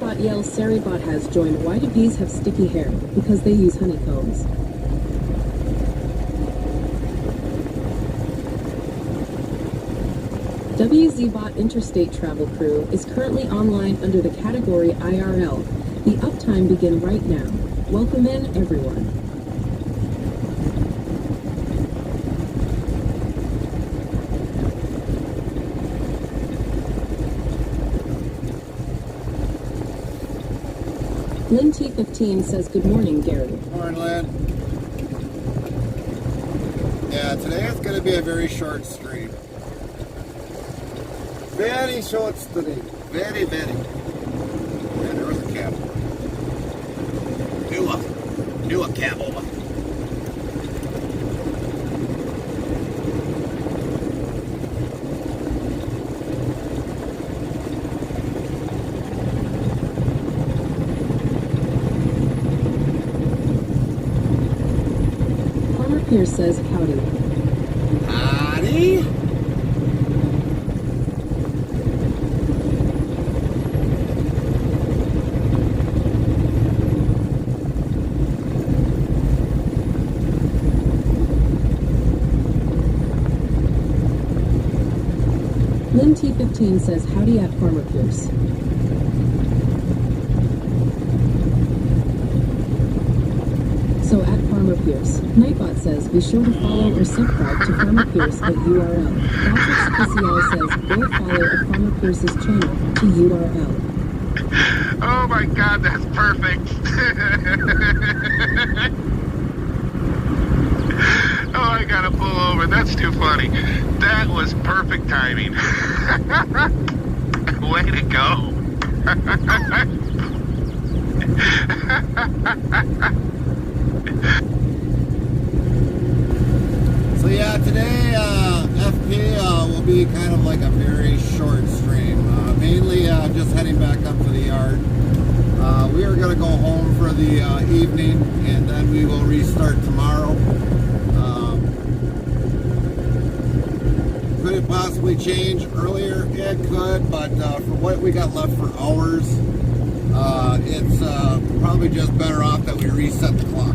Nightbot yells, Saribot has joined. Why do bees have sticky hair? Because they use honeycombs. WZBot Interstate Travel Crew is currently online under the category IRL. The uptime begin right now. Welcome in, everyone. Lynn T15 says, good morning, Gary. Morning, Lynn. Yeah, today is going to be a very short stream. Very short stream. Very, very. Yeah, there was a cab. Knew a cab over. Pierce says, howdy. Howdy? Lynn T15 says, howdy at Farmer Pierce. So at Farmer Pierce, Nightbot says, be sure to follow or subscribe to Farmer Pierce at URL. Patrick CPCL says, go follow at Farmer Pierce's channel to URL. Oh my God, that's perfect. Oh, I gotta pull over. That's too funny. That was perfect timing. Way to go. So yeah, today FP will be kind of like a very short stream. Mainly just heading back up to the yard. We are going to go home for the evening, and then we will restart tomorrow. Could it possibly change earlier? It could, but for what we got left for hours, it's probably just better off that we reset the clock.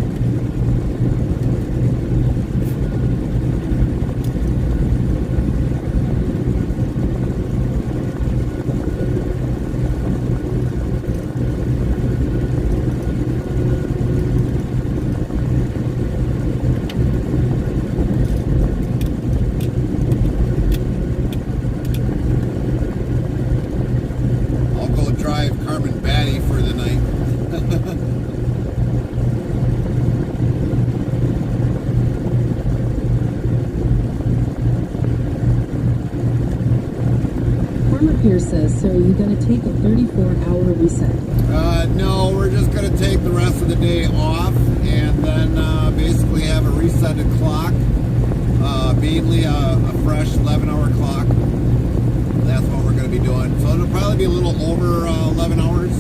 Pierce says, so are you going to take a 34-hour reset? No, we're just going to take the rest of the day off and then basically have a resetted clock, mainly a fresh 11-hour clock. That's what we're going to be doing. So it'll probably be a little over 11 hours,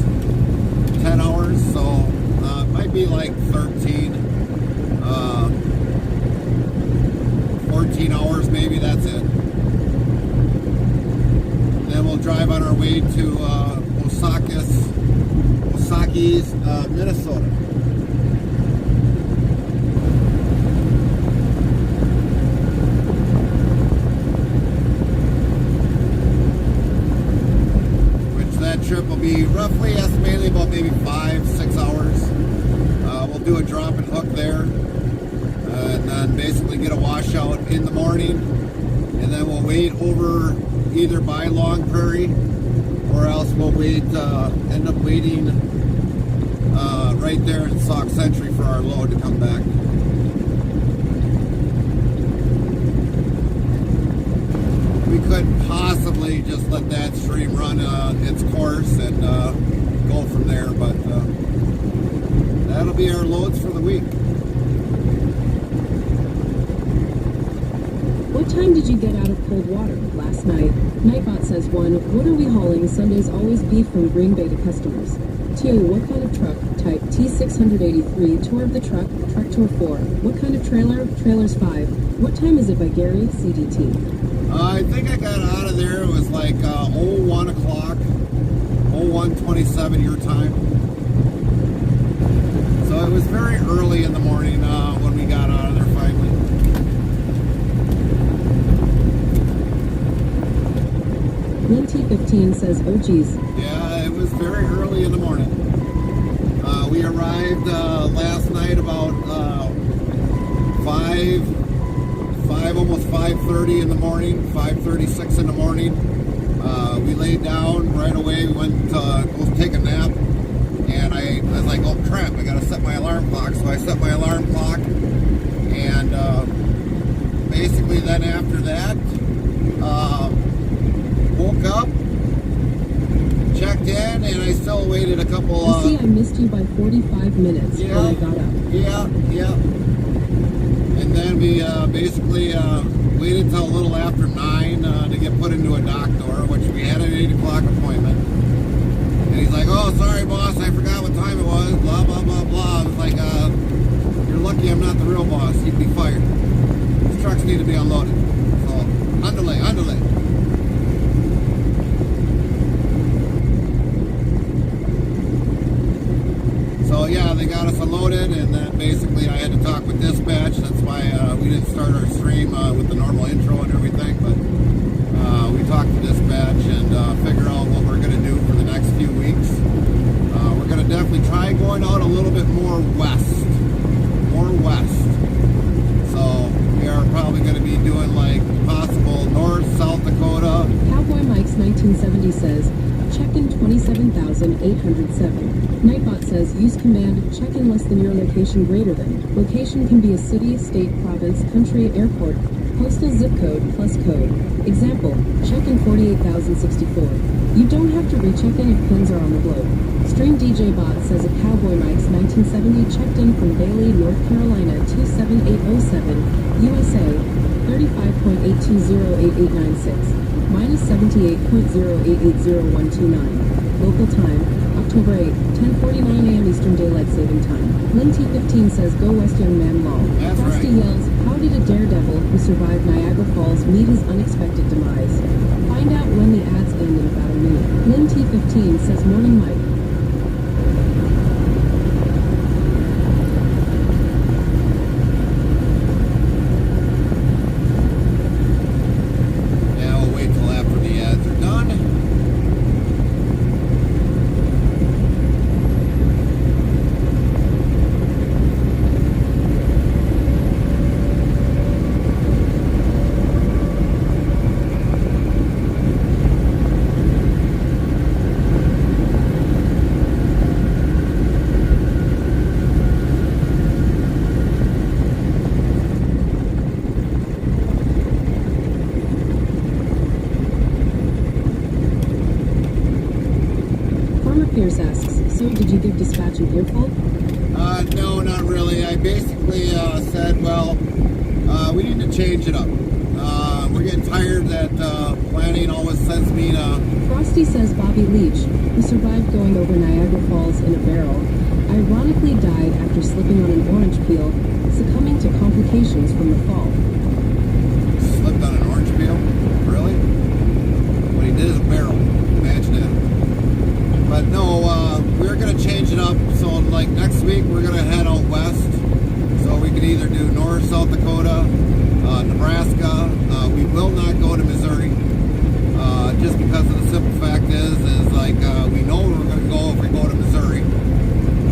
10 hours, so it might be like 13, 14 hours maybe, that's it. Then we'll drive on our way to Osaki's, Minnesota. Which that trip will be roughly estimated about maybe 5-6 hours. We'll do a drop and hook there, and then basically get a washout in the morning, and then we'll wait over either by Long Prairie, or else we'll end up waiting right there in Sauk Century for our load to come back. We couldn't possibly just let that stream run its course and go from there, but that'll be our loads for the week. What time did you get out of cold water? Last night. Nightbot says 1. What are we hauling? Sundays always beef from Green Bay to customers. 2. What kind of truck? Type T683. Tour of the truck. Truck tour 4. What kind of trailer? Trailers 5. What time is it by Gary? CDT. I think I got out of there. It was like 01 o'clock. 01 01:27 your time. So it was very early in the morning when we got out of there finally. Linty15 says, oh geez. Yeah, it was very early in the morning. We arrived last night about 5, almost 5:30 in the morning, 5:36 in the morning. We laid down right away. We went to go take a nap, and I was like, "Oh crap! I gotta set my alarm clock." So I set my alarm clock, and basically then after that, woke up, checked in, and I still waited a couple. You see, I missed you by 45 minutes when I got up. Yeah. And then we basically waited till a little after 9 to get put into a doctor, which we had an 8 o'clock appointment. And he's like, "Oh, sorry, boss, I forgot what time it was." Blah blah blah blah. I was like, "You're lucky I'm not the real boss. You'd be fired. These trucks need to be unloaded." So, underlay. So yeah, they got us unloaded, and then basically I had to talk with dispatch. That's why we didn't start our stream with the normal intro and everything, but we talked to dispatch and figure out what we're going to do for the next few weeks. We're going to definitely try going out a little bit more west. So we are probably going to be doing like possible North, South Dakota. Cowboy Mike's 1970 says, check-in 27,807. Nightbot says, use command, check-in less than your location greater than. Location can be a city, state, province, country, airport, postal zip code, plus code. Example, check-in 48,064. You don't have to recheck in if pins are on the globe. Stream DJ Bot says a Cowboy Mike's 1970 checked in from Bailey, North Carolina 27807, USA, 35.8208896. Minus 78.0880129. Local time, October 8, 10:49 a.m. Eastern Daylight Saving Time. Linty15 says, go west, young man, lol. That's Frosty right. yells, how did a daredevil who survived Niagara Falls meet his unexpected demise? Find out when the ads end in about a minute. Linty15 says, morning, Mike. Pierce asks, so did you give dispatch an earful? No, not really. I basically said, well, we need to change it up. We're getting tired that planning always sends me to... Frosty says Bobby Leach, who survived going over Niagara Falls in a barrel, ironically died after slipping on an orange peel, succumbing to complications from the fall. Slipped on an orange peel? Really? What he did is a barrel. Imagine that. But no, we're going to change it up. So like next week, we're going to head out west. So we can either do North, South Dakota, Nebraska. We will not go to Missouri. Just because of the simple fact is like we know where we're going to go if we go to Missouri.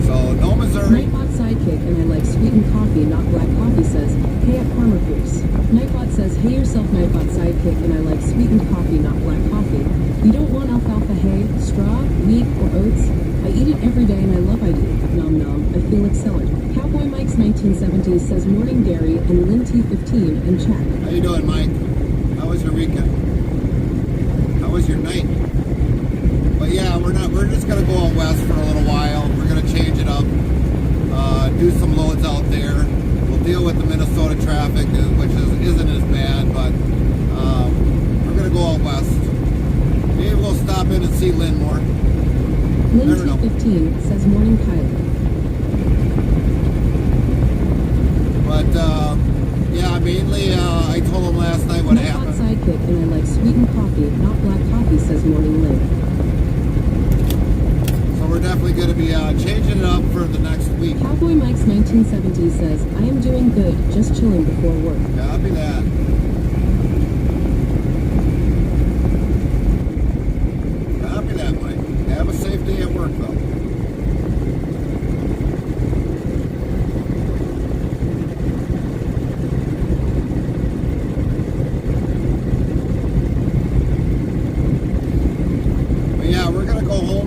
So no Missouri. Nightbot Sidekick and I like sweetened coffee, not black coffee says, hey at Farmer Pierce. Nightbot says, hey yourself Nightbot Sidekick and I like sweetened coffee, not black coffee. You don't want alfalfa hay, straw, wheat, or oats? I eat it every day and I love I do. Nom nom, I feel excellent. Cowboy Mike's 1970 says morning Gary and Linty15 and chat. How you doing, Mike? How was your weekend? How was your night? But yeah, we're just gonna go out west for a little while. We're gonna change it up, do some loads out there. We'll deal with the Minnesota traffic, which isn't as bad, but we're gonna go out west. Maybe we'll stop in and see Lynn more. Linty15 says morning Kylie. But yeah, mainly I told him last night what Nightbot happened. Sidekick and I like sweetened coffee, not black coffee says morning Lynn. definitely going to be changing it up for the next week. Cowboy Mike's 1970 says, I am doing good, just chilling before work. Copy that. Copy that, Mike. Have a safe day at work, though.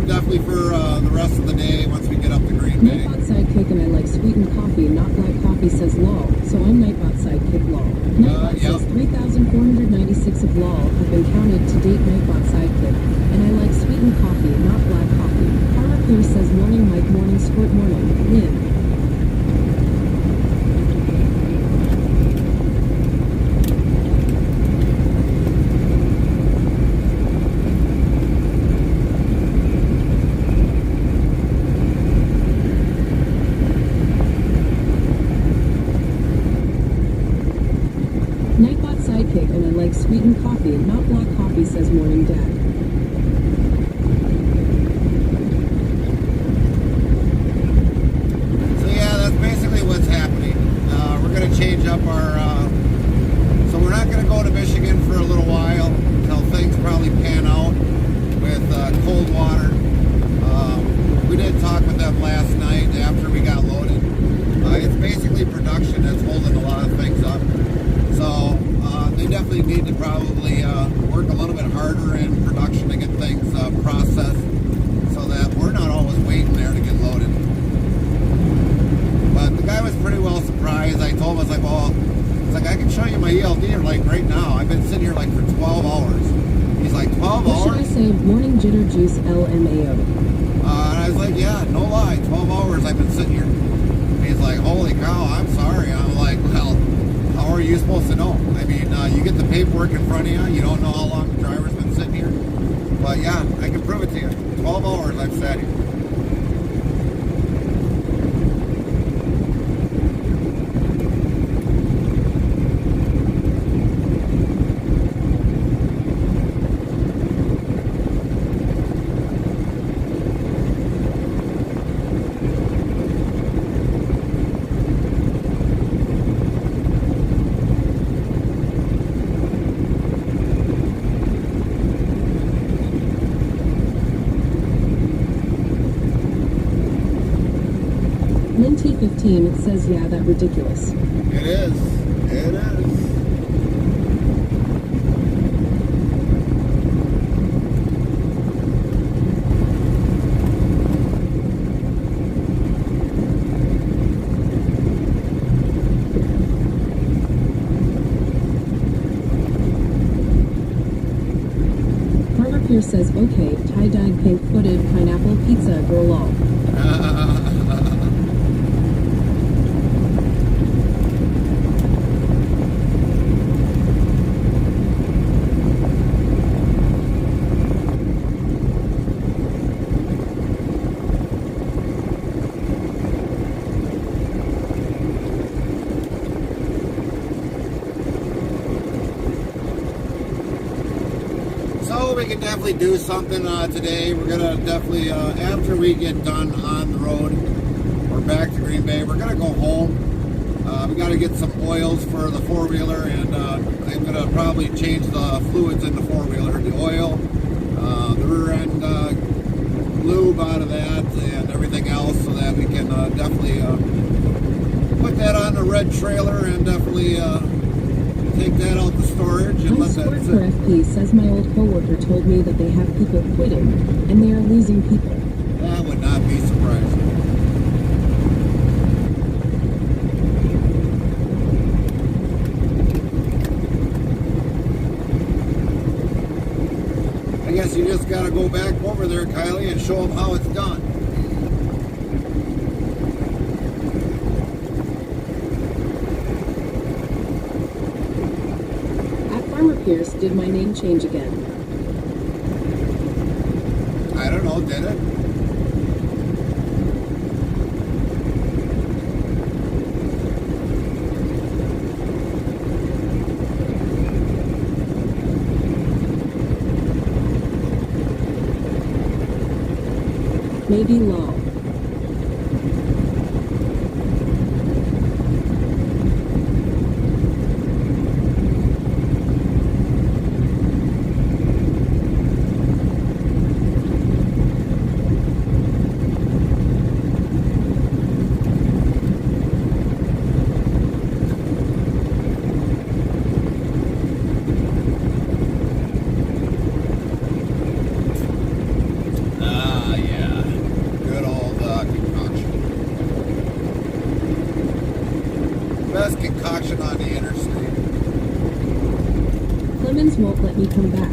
Definitely for the rest of the day once we get up to Green Bay. Nightbot Sidekick and I like sweetened coffee, not black coffee, says lol. So I'm Nightbot Sidekick lol. Nightbot says 3,496 of lol have been counted to date. Nightbot Sidekick. And I like sweetened coffee, not black coffee. Farmer Pierce says morning Mike, morning squirt, morning. Win. Nightbot Sidekick and I like sweetened coffee, not black coffee, says morning dad. So yeah, that's basically what's happening. We're going to change up our... so we're not going to go to Michigan for a little while until things probably pan out with cold water. We did talk with them last night after we got loaded. It's basically production that's holding a lot of things up. So they definitely need to probably work a little bit harder in production to get things processed so that we're not always waiting there to get loaded. But the guy was pretty well surprised. I told him, I was like, well, it's like, I can show you my ELD like right now. I've been sitting here like for 12 hours. He's like, 12 hours? What should I say? Morning jitter juice LMAO. And I was like, yeah, no lie, 12 hours I've been sitting here. He's like, holy cow, I'm sorry. I'm like, well, how are you supposed to know? I mean, you get the paperwork in front of you. You don't know how long the driver's been sitting here. But yeah, I can prove it to you. 12 hours I've sat here. T15, it says, yeah, that ridiculous. It is. It is. Farmer Pierce says, okay, tie-dyed pink-footed pineapple pizza, girl all. We can definitely do something today. We're gonna definitely after we get done on the road, we're back to Green Bay. We're gonna go home. We got to get some oils for the four-wheeler, and I'm gonna probably change the fluids in the four-wheeler, the oil, the rear end lube out of that, and everything else, so that we can definitely put that on the red trailer and definitely take that out the storage and let that sit. For FP says my old coworker told me that they have people quitting and they are losing people. That would not be surprising. I guess you just got to go back over there, Kylie, and show them how it's done. Pierce, did my name change again? I don't know, did it? Maybe lol. Best concoction on the interstate. Clemens won't let me come back.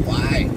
Why?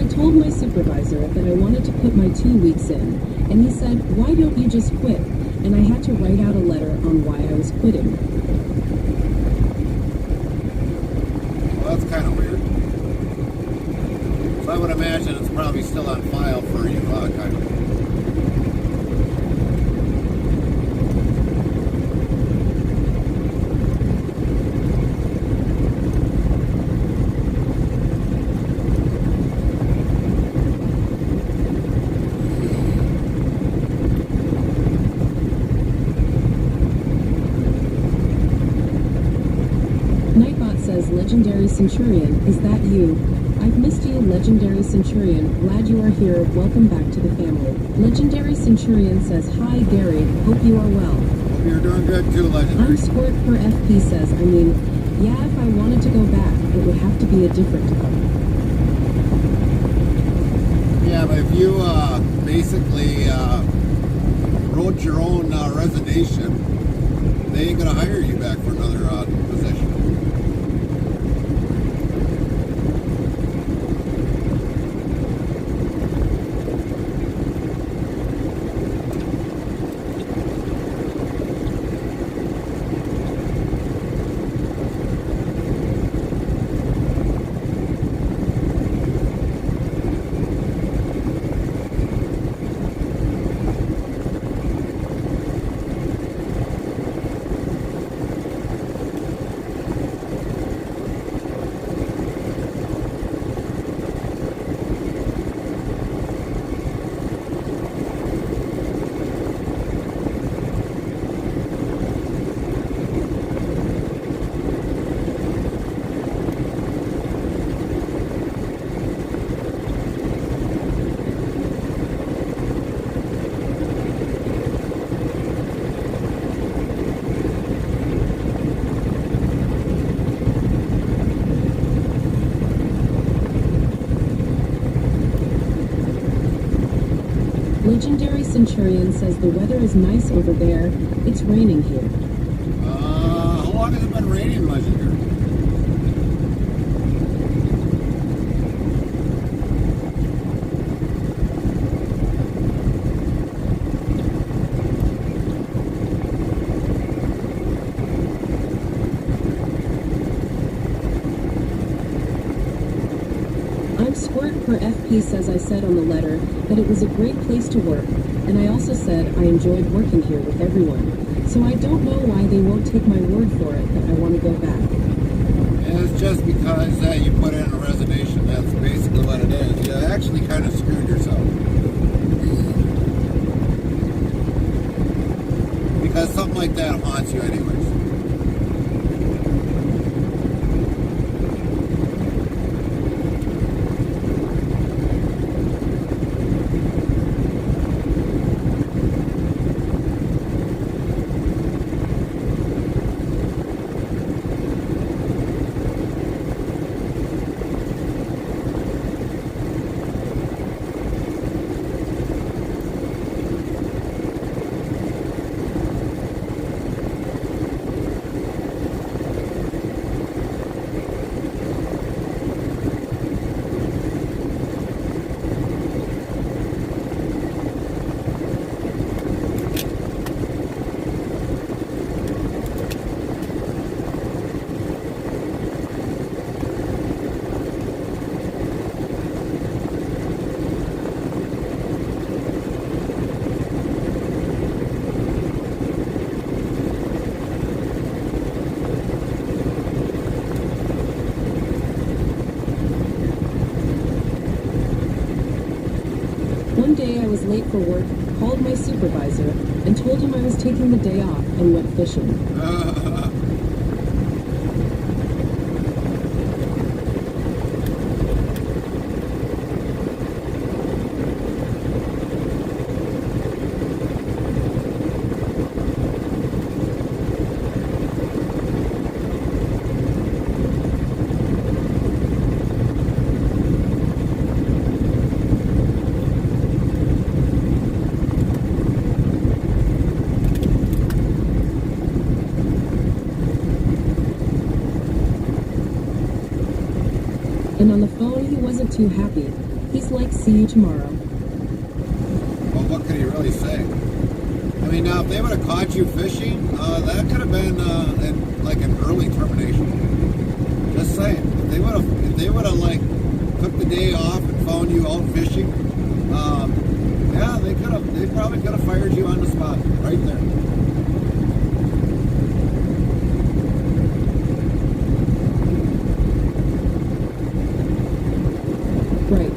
Told my supervisor that I wanted to put my 2 weeks in, and he said, "Why don't you just quit?" And I had to write out a letter on why I was quitting. Well, that's kind of weird. So I would imagine it's probably still on file for you, kind of. Legendary Centurion, is that you? I've missed you, Legendary Centurion. Glad you are here. Welcome back to the family. Legendary Centurion says, "Hi, Gary. Hope you are well." Hope you're doing good too, Legendary. I'm Squirt per FP says, yeah, if I wanted to go back, it would have to be a different club. Yeah, but if you basically wrote your own resignation, they ain't gonna hire you back for another position. Legendary Centurion says the weather is nice over there. It's raining here. How long has it been raining, Legendary? Squirt per FP says I said on the letter that it was a great place to work, and I also said I enjoyed working here with everyone. So I don't know why they won't take my word for it that I want to go back. And it's just because you put in a resignation. That's basically what it is. You actually kind of screwed yourself. Because something like that haunts you anyways. late for work, called my supervisor, and told him I was taking the day off and went fishing. And on the phone, he wasn't too happy. He's like, see you tomorrow. Well, what could he really say? I mean, now, if they would have caught you fishing, that could have been like an early termination. Just saying. If they would have like took the day off and found you out fishing, yeah, they probably could have fired you on the spot right there. Right.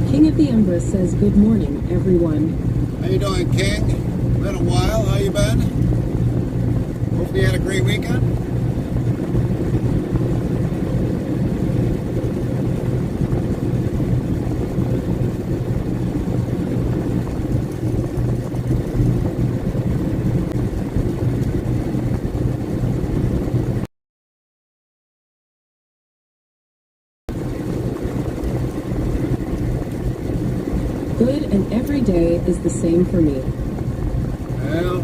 King of the Empress says, good morning, everyone. How you doing, King? Been a while. How you been? Hope you had a great weekend. Good, and every day is the same for me. Well,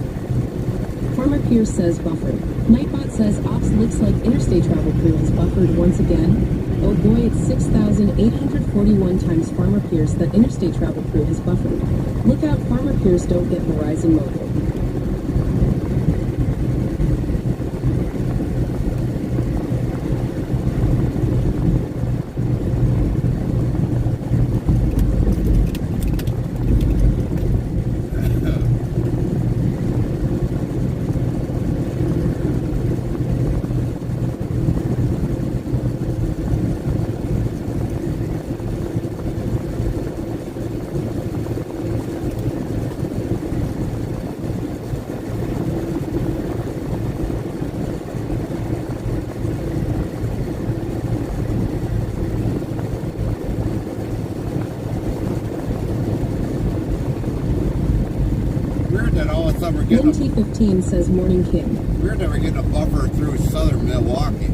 Farmer Pierce says buffered. Nightbot says ops looks like interstate travel crew is buffered once again. Oh boy, it's 6,841 times Farmer Pierce that interstate travel crew has buffered. Look out, Farmer Pierce don't get Verizon Mobile. weird that all of a sudden we're Lynn getting T15 says Morning King. weird that we're getting a buffer through southern Milwaukee.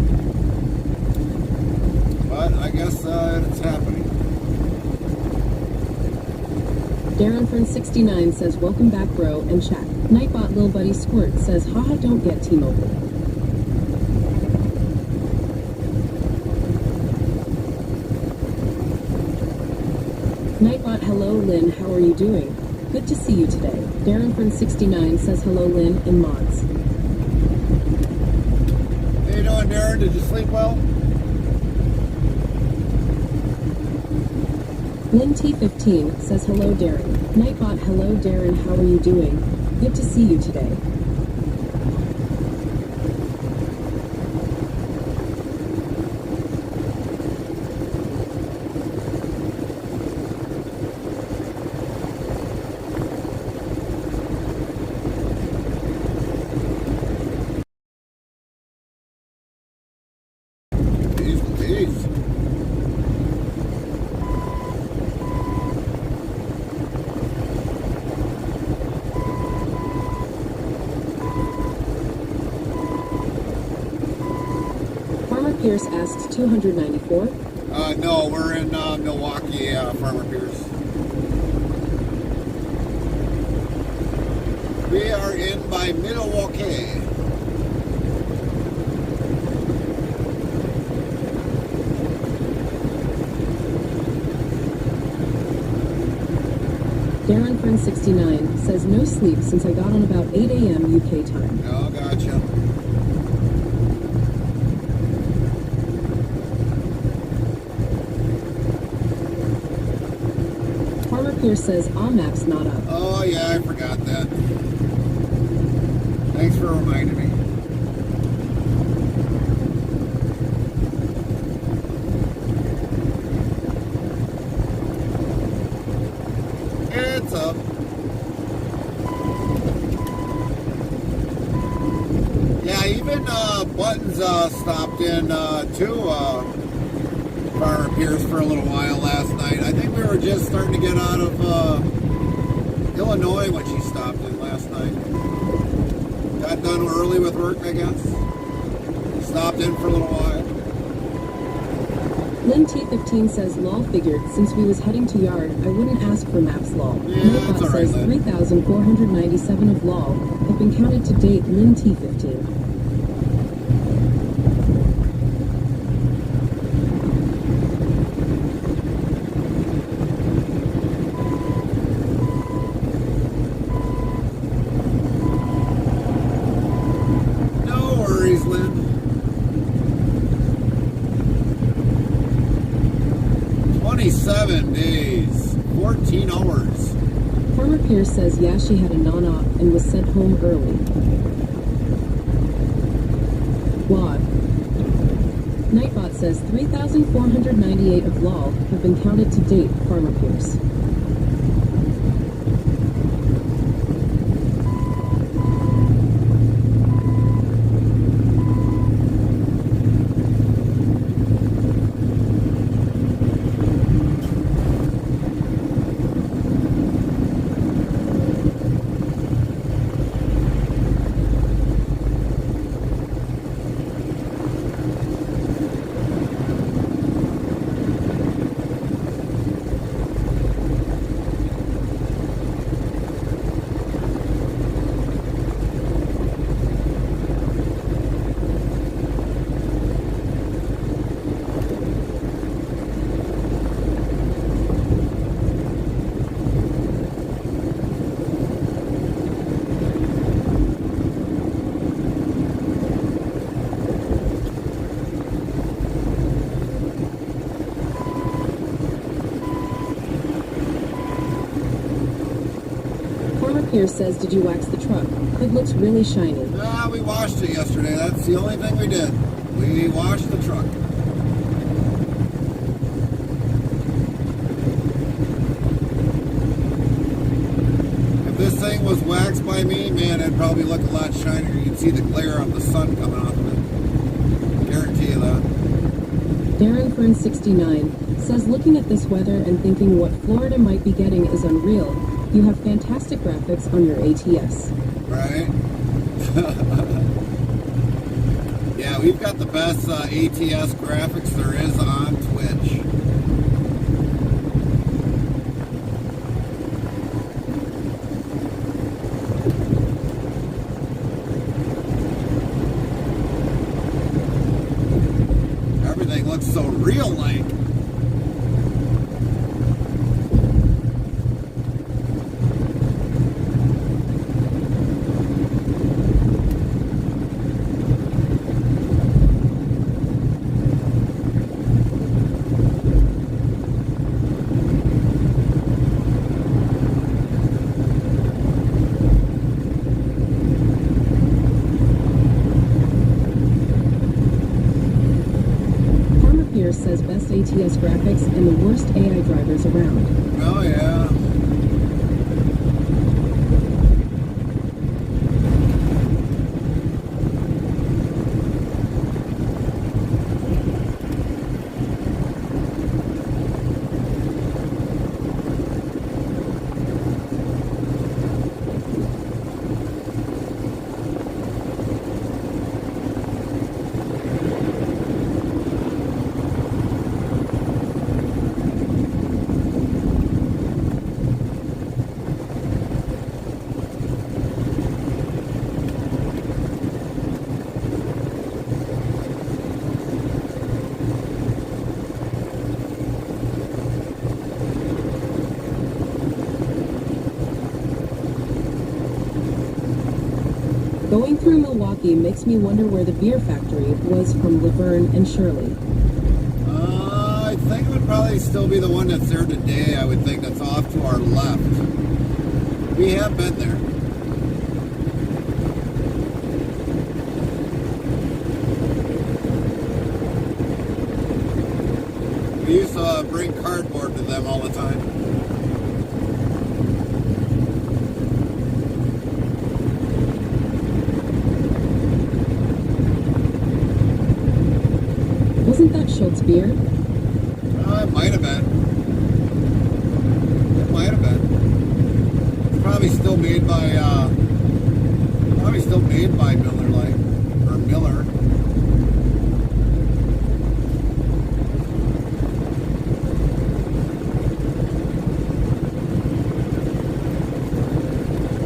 But I guess it's happening. Darren Friend 69 says welcome back bro and chat. Nightbot Lil Buddy Squirt says haha don't get T-Mobile. Nightbot hello Lynn, how are you doing? Good to see you today. Darren Friend 69 says hello Lynn and mods. How you doing, Darren? Did you sleep well? Lynn T15 says hello Darren. Nightbot hello Darren, how are you doing? Good to see you today. Jeez. Farmer Pierce asks 294. No, we're in Milwaukee, Farmer Pierce. We are in by Milwaukee. Darren Friend 69 says no sleep since I got on about 8 a.m. UK time. Oh, gotcha. Farmer Pierce says map's not up. Oh, yeah, I forgot that. Thanks for reminding me. It's up. Yeah, even Buttons stopped in too, Farmer Pierce for a little while last night. I think we were just starting to get out of Illinois when she stopped in last night. Got done early with work, I guess. Stopped in for a little while. Lynn T15 says lol figured since we was heading to yard, I wouldn't ask for maps lol. Yeah, Nightbot that's all right, says Lynn. 3,497 of lol have been counted to date. Lynn T15. No worries, Lynn. 27 days, 14 hours. Farmer Pierce says yeah she had a non-op and was sent home early. Log. Nightbot says 3,498 of lol have been counted to date. Farmer Pierce. Farmer Pierce says, did you wax the truck? It looks really shiny. We washed it yesterday. That's the only thing we did. We washed the truck. If this thing was waxed by me, man, it'd probably look a lot shinier. You'd see the glare of the sun coming off of it. Guarantee you that. Darren Fern 69 says, looking at this weather and thinking what Florida might be getting is unreal. You have fantastic graphics on your ATS. Right? Yeah, we've got the best ATS graphics there is on Twitch. Everything looks so real-like. Says best ATS graphics and the worst AI drivers around. Oh yeah. Going through Milwaukee makes me wonder where the beer factory was from Laverne and Shirley. I think it would probably still be the one that's there today. I would think that's off to our left. We have been there. We used to bring cardboard to them all the time. Wasn't that Schultz beer? It might have been. It might have been. It's probably still made by Miller Lite or Miller.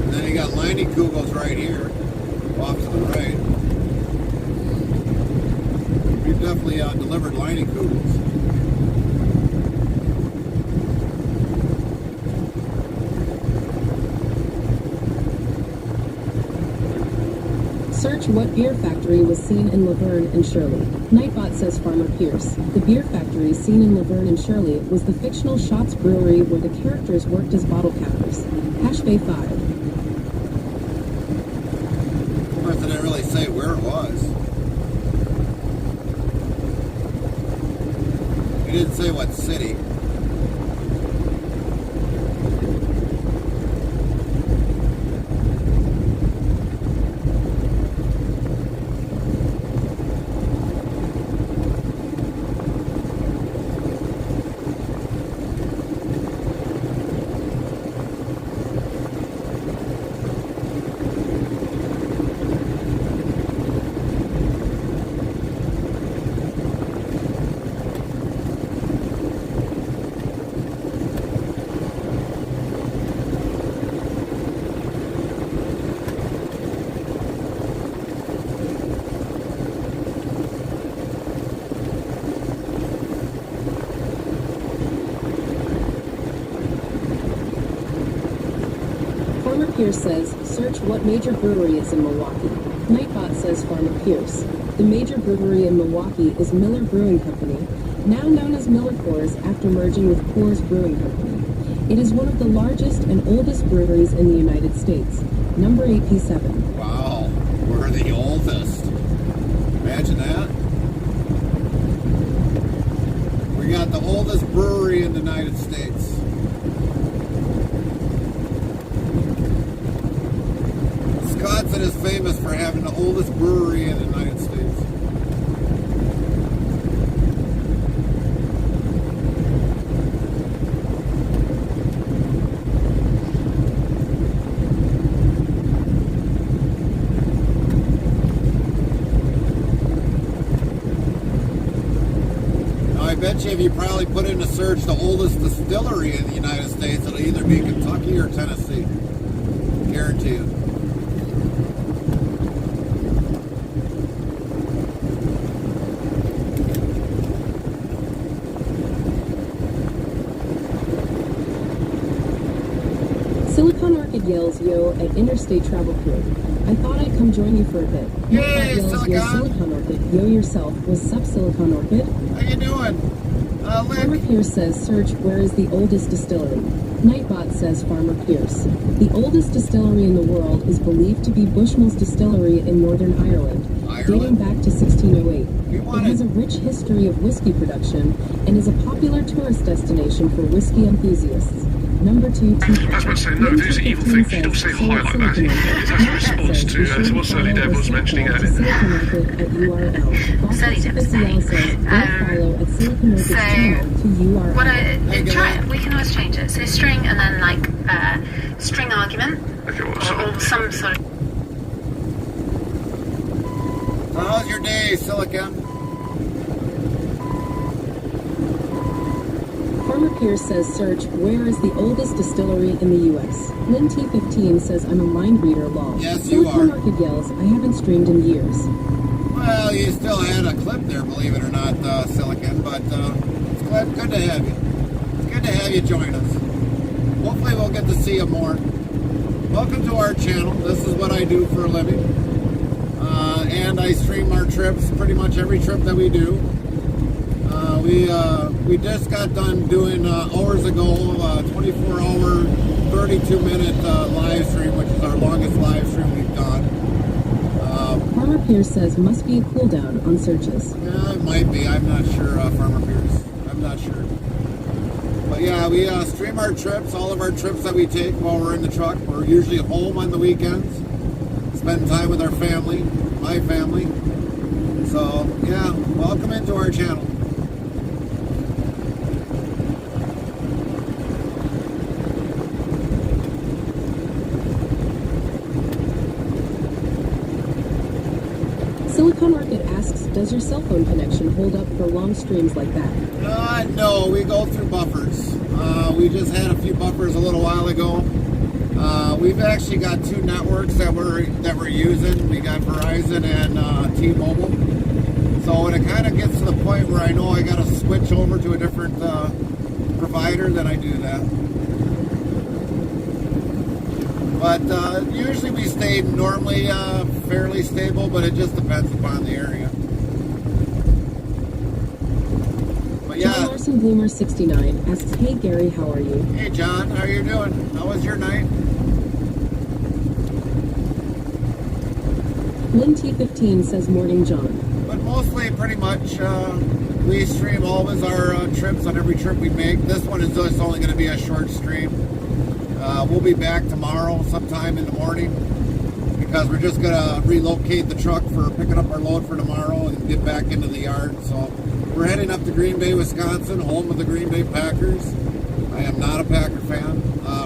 And then you got Liney Kugels right here, off to the right. We've definitely delivered Liney Kugels. Search what beer factory was seen in Laverne and Shirley. Nightbot says Farmer Pierce. The beer factory seen in Laverne and Shirley was the fictional Shots Brewery where the characters worked as bottle cappers. Hashbay 5. Of course, they didn't really say where it was. He didn't say what city. Farmer Pierce says, search what major brewery is in Milwaukee. Nightbot says Farmer Pierce. The major brewery in Milwaukee is Miller Brewing Company, now known as Miller Coors after merging with Coors Brewing Company. It is one of the largest and oldest breweries in the United States. Number 8P7. Wow, we're the oldest. Imagine that. We got the oldest brewery in the United States. Wisconsin is famous for having the oldest brewery in the United States. I bet you if you probably put in a search the oldest distillery in the United States, it'll either be Kentucky or Tennessee. Guarantee you. Silicon Orchid yells yo at Interstate Travel Crew. I thought I'd come join you for a bit. Yay, Yells yo Silicon! Silicon Orchid, yo yourself. What's up, Silicon Orchid? How you doing? Farmer Lick. Pierce says, search where is the oldest distillery. Nightbot says Farmer Pierce. The oldest distillery in the world is believed to be Bushmills Distillery in Northern Ireland, dating back to 1608. It has a rich history of whiskey production and is a popular tourist destination for whiskey enthusiasts. Number 2, I was about to say, no, who's the evil thing? You don't say hi like that. It's actually a response to what Sally Deb was mentioning earlier. We can always change it. So string and then like string argument Okay, or some sort of. How's your day, Silicon? Farmer Pierce says, search where is the oldest distillery in the U.S. Lynn T15 says, I'm a mind reader, lol. Yes, you Silicon are. Orchid yells, I haven't streamed in years. Well, you still had a clip there, believe it or not, Silicon, but it's good to have you. It's good to have you join us. Hopefully we'll get to see you more. Welcome to our channel. This is what I do for a living. And I stream our trips, pretty much every trip that we do. We just got done doing hours ago, 24-hour, 32-minute live stream, which is our longest live stream we've done. Farmer Pierce says, must be a cooldown on searches. Yeah, it might be. I'm not sure, Farmer Pierce. I'm not sure. But yeah, we stream our trips, all of our trips that we take while we're in the truck. We're usually home on the weekends, spending time with our family, my family. So yeah, welcome into our channel. Silicon Orchid asks, does your cell phone connection hold up for long streams like that? No, we go through buffers. We just had a few buffers a little while ago. We've actually got two networks that we're using. We got Verizon and T-Mobile. So when it kind of gets to the point where I know I got to switch over to a different provider, then I do that. But usually we stay normally fairly stable, but it just depends upon the area. But yeah. John Larson Bloomer 69 asks, hey Gary, how are you? Hey John, how are you doing? How was your night? Lynn T15 says, morning John. But mostly pretty much we stream always our trips on every trip we make. This one is just only going to be a short stream. We'll be back tomorrow sometime in the morning because we're just going to relocate the truck for picking up our load for tomorrow and get back into the yard. So we're heading up to Green Bay, Wisconsin, home of the Green Bay Packers. I am not a Packer fan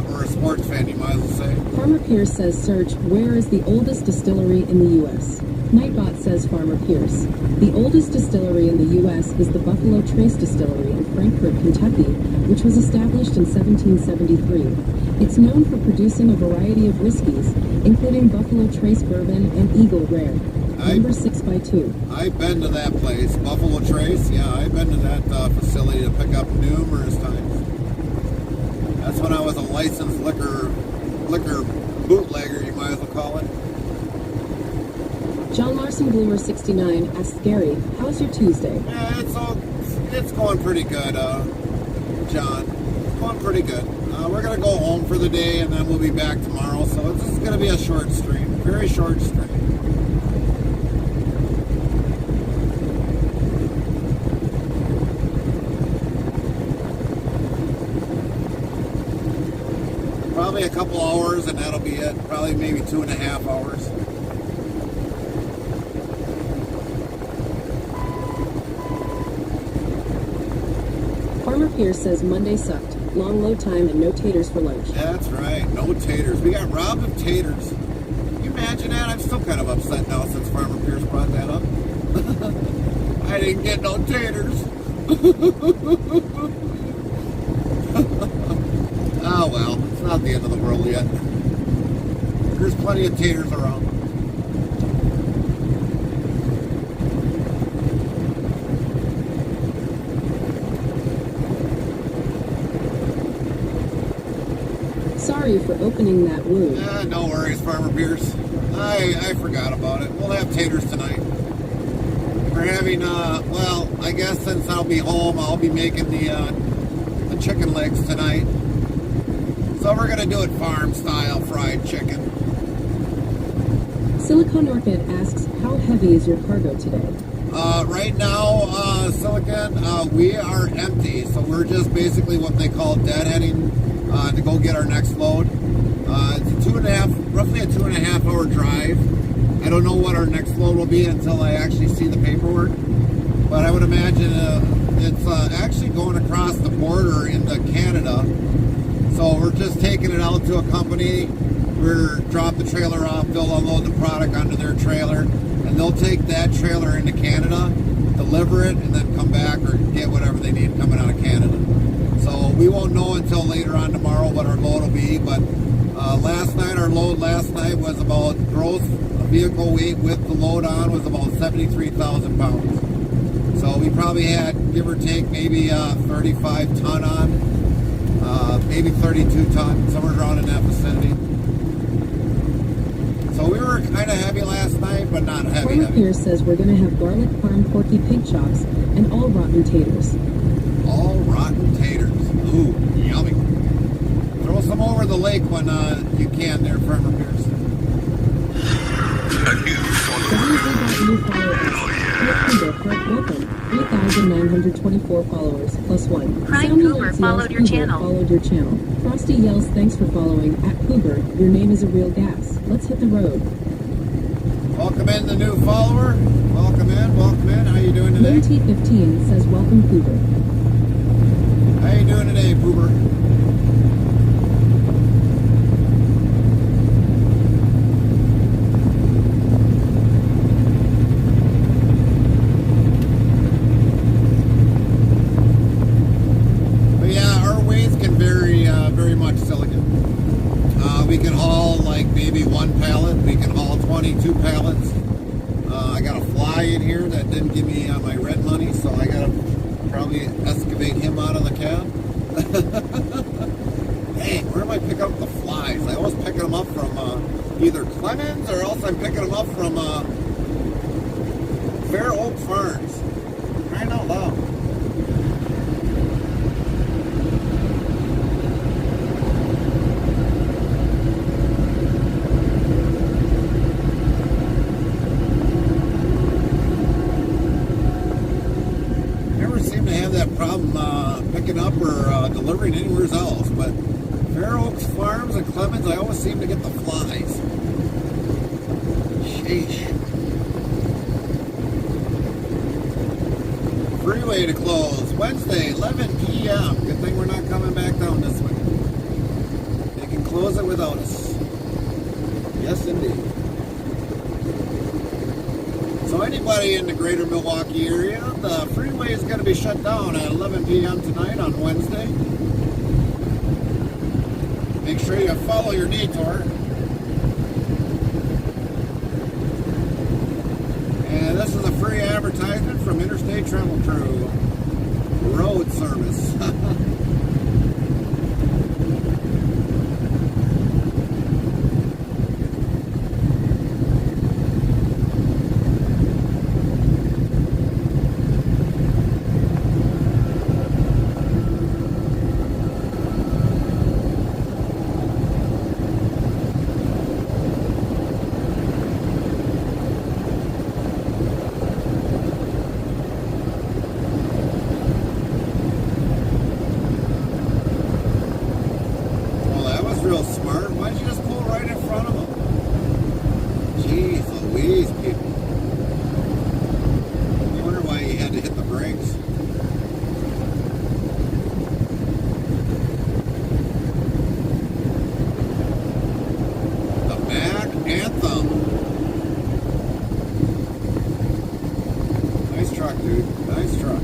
or a sports fan, you might as well say. Farmer Pierce says, search where is the oldest distillery in the U.S. Nightbot says Farmer Pierce. The oldest distillery in the U.S. is the Buffalo Trace Distillery in Frankfort, Kentucky, which was established in 1773. It's known for producing a variety of whiskeys, including Buffalo Trace Bourbon and Eagle Rare. Number 6x2. I've been to that place, Buffalo Trace. Yeah, I've been to that facility to pick up numerous times. That's when I was a licensed liquor bootlegger, you might as well call it. John Larson Bloomer 69 asks Gary, how's your Tuesday? Yeah, it's going pretty good, John. It's going pretty good. We're going to go home for the day, and then we'll be back tomorrow. So this is going to be a short stream, very short stream. Probably a couple hours, and that'll be it. Probably maybe 2.5 hours. Farmer Pierce says Monday sucked. Long load time and no taters for lunch. That's right, no taters. We got robbed of taters. Can you imagine that? I'm still kind of upset now since Farmer Pierce brought that up. I didn't get no taters. Oh well, it's not the end of the world yet. There's plenty of taters around. Sorry for opening that wound. No worries, Farmer Pierce. I forgot about it. We'll have taters tonight. We're having, well, I guess since I'll be home, I'll be making the chicken legs tonight. So we're going to do it farm style, fried chicken. Silicon Orchid asks, how heavy is your cargo today? Right now, Silicon, we are empty. So we're just basically what they call deadheading to go get our next load. It's roughly a 2.5 hour drive. I don't know what our next load will be until I actually see the paperwork. But I would imagine it's actually going across the border into Canada. So we're just taking it out to a company. We're drop the trailer off. They'll unload the product onto their trailer, and they'll take that trailer into Canada, deliver it, and then come back or get whatever they need coming out of Canada. So we won't know until later on tomorrow what our load will be. But our load last night was about gross vehicle weight with the load on was about 73,000 pounds. So we probably had, give or take, maybe 35 ton on. Maybe 32 ton, somewhere around in that vicinity. So we were kind of heavy last night, but not heavy. Farmer Pierce says we're going to have garlic parm porky pig chops and all rotten taters. All rotten taters. Ooh, yummy. Throw some over the lake when you can there, Farmer Pierce. A new Welcome. 3,924 followers, plus one. Prime Sammy Cooper Yates followed yells your Cooper channel. Followed your channel. Frosty yells thanks for following at Cooper. Your name is a real gas. Let's hit the road. Welcome in the new follower. Welcome in, welcome in. How you doing today? T15 says welcome Cooper. How you doing today, Boober? But yeah, our weights can vary very much, Silicon. We can haul like maybe one pallet. We can haul 22 pallets. I got a fly in here that didn't give me my rent money, so I got to probably excavate him out of the cab. Hey, where am I picking up the flies? I always picking them up from either Clemens or else I'm picking them up from Fair Oak Farms. Crying out loud. Picking up or delivering anywhere else, but Fair Oaks Farms and Clemens, I always seem to get the flies. Sheesh. Freeway to close Wednesday, 11 p.m. Good thing we're not coming back down this way. They can close it without us. Yes, indeed. So anybody in the greater Milwaukee area, the freeway is going to be shut down at 11 p.m. tonight on Wednesday. Make sure you follow your detour. And this is a free advertisement from Interstate Travel Crew. Road service. dude. Nice truck.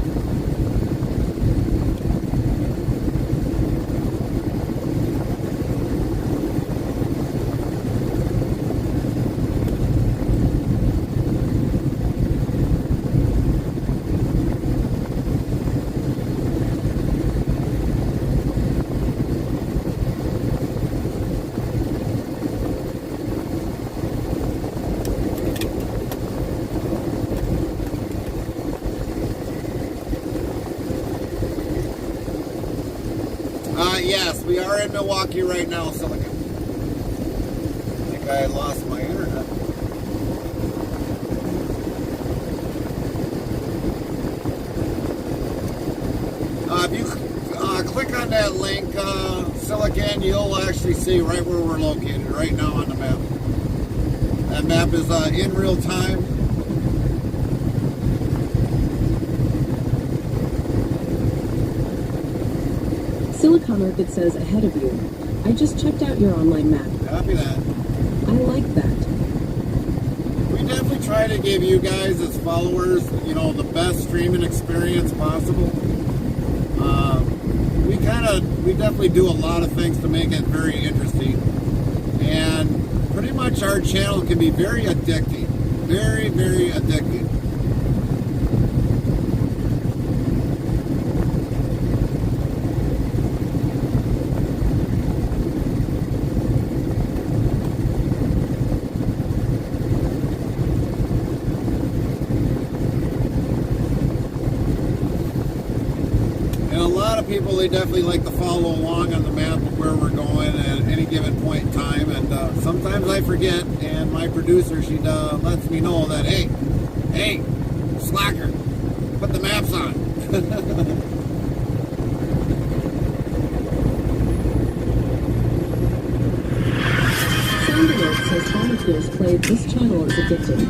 Yes, we are in Milwaukee right now, Silicon. I think I lost my internet. If you click on that link, Silicon, you'll actually see right where we're located right now on the map. That map is in real time. Silicon Market says ahead of you. I just checked out your online map. Copy that. I like that. We definitely try to give you guys as followers, you know, the best streaming experience possible. We definitely do a lot of things to make it very interesting. And pretty much our channel can be very addicting. Very, very addicting. People, they definitely like to follow along on the map of where we're going at any given point in time, and sometimes I forget, and my producer, she lets me know that, hey, slacker, put the maps on. Soundalert says volunteers played this channel is addicting.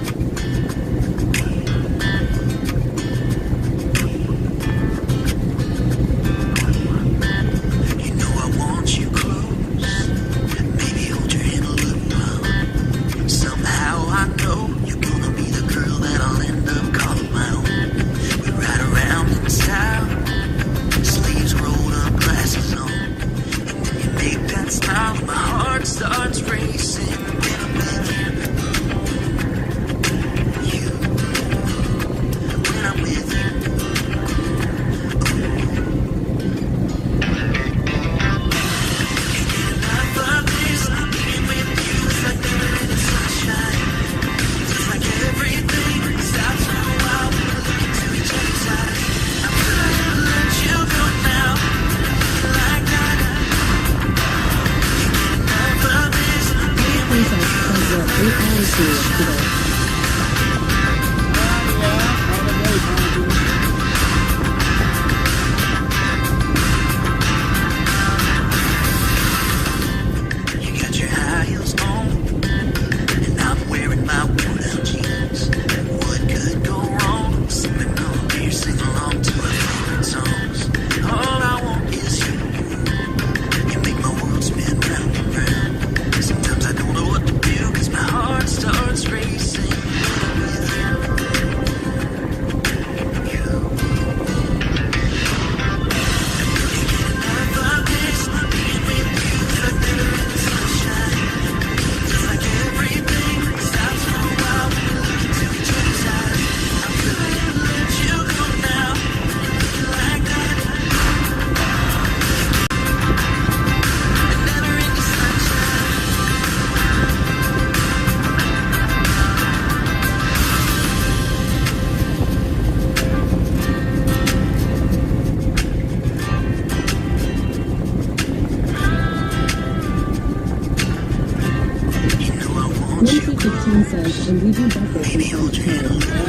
Says, and we do better from time to time.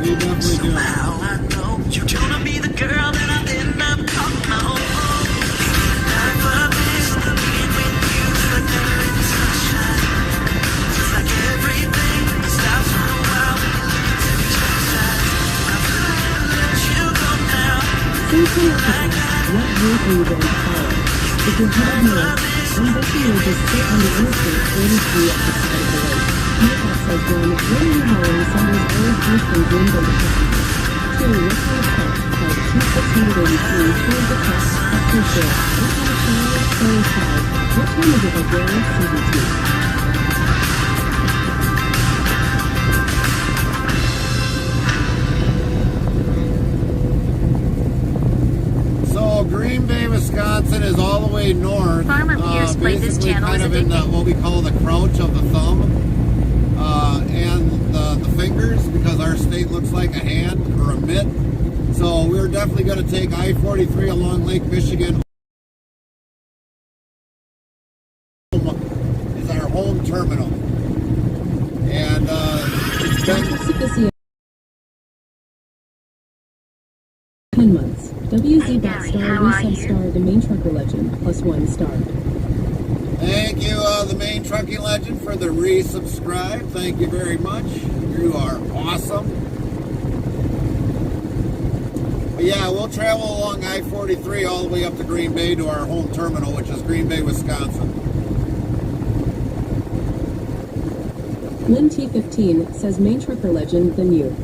We definitely do. Somehow I know you're gonna be the girl that I end up calling home. Never miss being with you, but never in the sunshine. Feels like everything stops for a while when you look into each other's eyes. I couldn't let you go now. Sometimes what route are you going to follow? If you're headed north, I'm betting you'll just sit on the interstate 43 at the side of the lake. Mite says one, what are you hauling? Sundays always be from Green Bay to Christmas. what kind of truck type T683 toward the truck up to share? What kind of child? Sorry, child. What time is it at Royal CBT? So Green Bay, Wisconsin is all the way north. Farmer Pierce played this basically channel kind as of a in what we call the crouch of the thumb and the fingers, because our state looks like a hand or a mitt. So we're definitely going to take I-43 along Lake Michigan. Is our home terminal. And it's been 10 months. WZ Hey, dot Gary, star how are resub you? star the main trucker legend +1 star. Thank you, the main trucking legend, for the resubscribe. Thank you very much. You are awesome. But yeah, we'll travel along I-43 all the way up to Green Bay to our home terminal, which is Green Bay, Wisconsin. Lynn T15 says main trucker legend than you.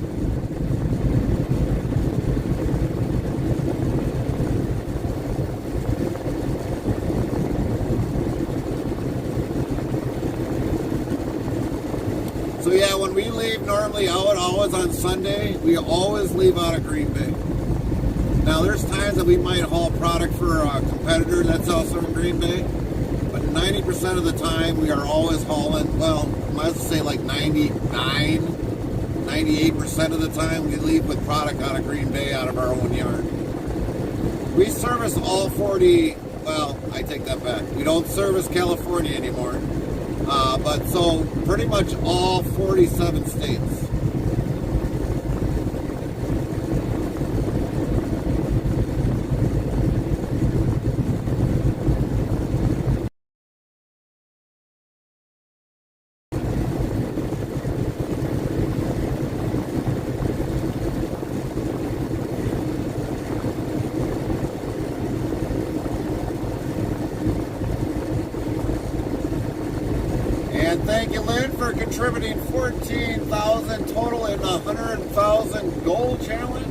So yeah, when we leave normally out, always on Sunday, we always leave out of Green Bay. Now there's times that we might haul product for a competitor that's also in Green Bay, but 90% of the time we are always hauling, well, I might say like 98% of the time we leave with product out of Green Bay, out of our own yard. We service all 40, well, I take that back. We don't service California anymore. But so pretty much all 47 states. And thank you, Lynn, for contributing 14,000 total in the 100,000 goal challenge.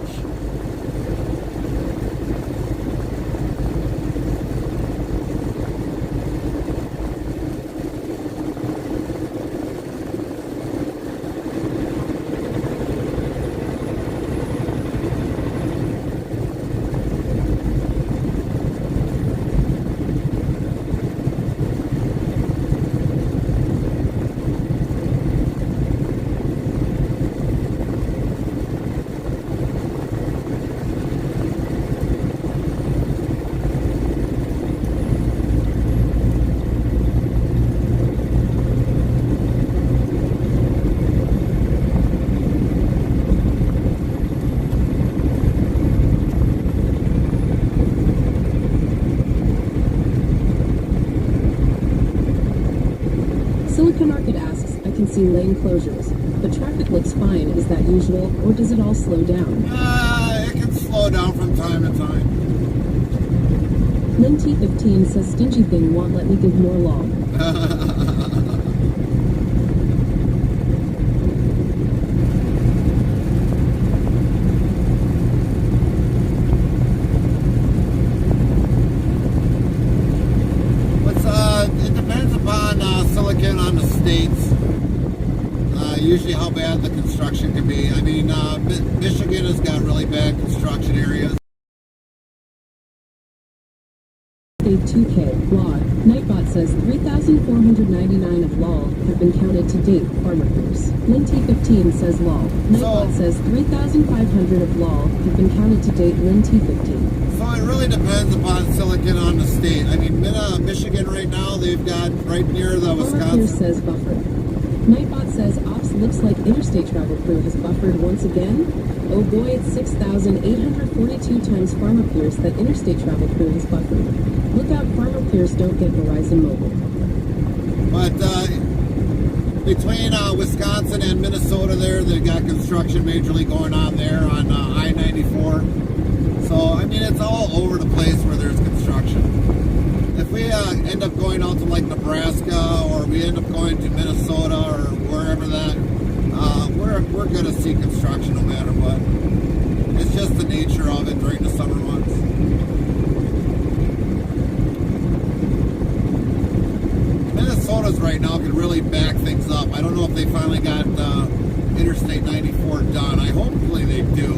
Silicon Market asks, I can see lane closures. The traffic looks fine. Is that usual, or does it all slow down? It can slow down from time to time. Lynn T15 says stingy thing won't let me give more log. It depends upon Silicon on the states. Usually how bad the construction can be. I mean, Michigan has got really bad construction areas. Dave 2K, log. Nightbot says 3,499 of lol have been counted to date, farmer groups. Lynn T15 says lol. Nightbot says 3,500 of lol have been counted to date, Lynn T15. So it really depends upon Silicon on the state. I mean, Michigan right now, they've got right near the Farmer Wisconsin. Pierce says buffer. Nightbot says ops looks like interstate travel crew has buffered once again. Oh boy, it's 6,842 times Farmer Pierce that interstate travel crew has buffered. Look out, Farmer Pierce don't get Verizon Mobile. But between Wisconsin and Minnesota there, they've got construction majorly going on there on I-94. So, I mean, it's all over the place where there's construction. If we end up going out to like Nebraska, or we end up going to Minnesota, or wherever that, we're going to see construction no matter what. just the nature of it during the summer months. Minnesota's right now could really back things up. I don't know if they finally got Interstate 94 done. Hopefully they do.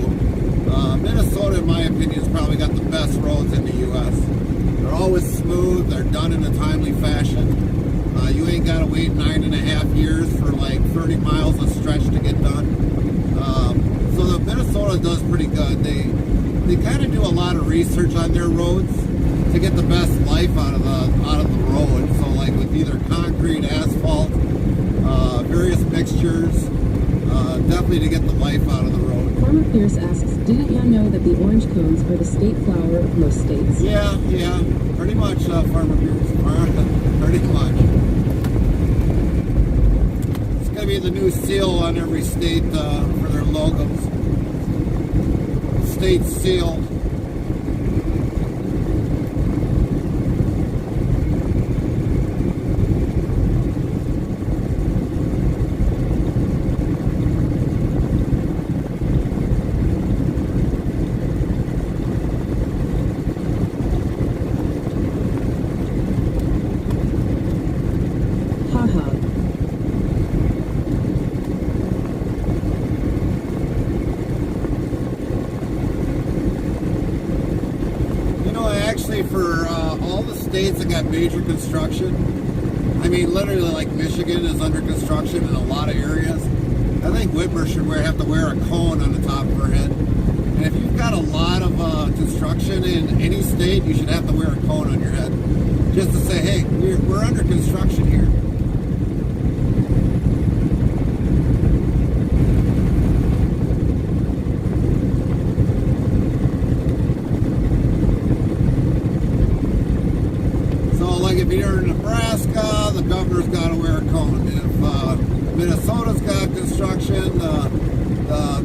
Minnesota, in my opinion, has probably got the best roads in the U.S. They're always smooth. They're done in a timely fashion. You ain't got to wait 9.5 years for like 30 miles a stretch to get done. So the Minnesota does pretty good. They kind of do a lot of research on their roads to get the best life out of the road. So like with either concrete, asphalt, various mixtures, definitely to get the life out of the road. Farmer Pierce asks, didn't you know that the orange cones are the state flower of most states? Yeah, pretty much, Farmer Pierce. Pretty much. It's going to be the new seal on every state for their logos. State seal. For all the states that got major construction, I mean literally like Michigan is under construction in a lot of areas, I think Whitmer should have to wear a cone on the top of her head. And if you've got a lot of construction in any state, you should have to wear a cone on your head. Just to say, hey, we're under construction here. If you're in Nebraska, the governor's got to wear a cone. If Minnesota's got construction, the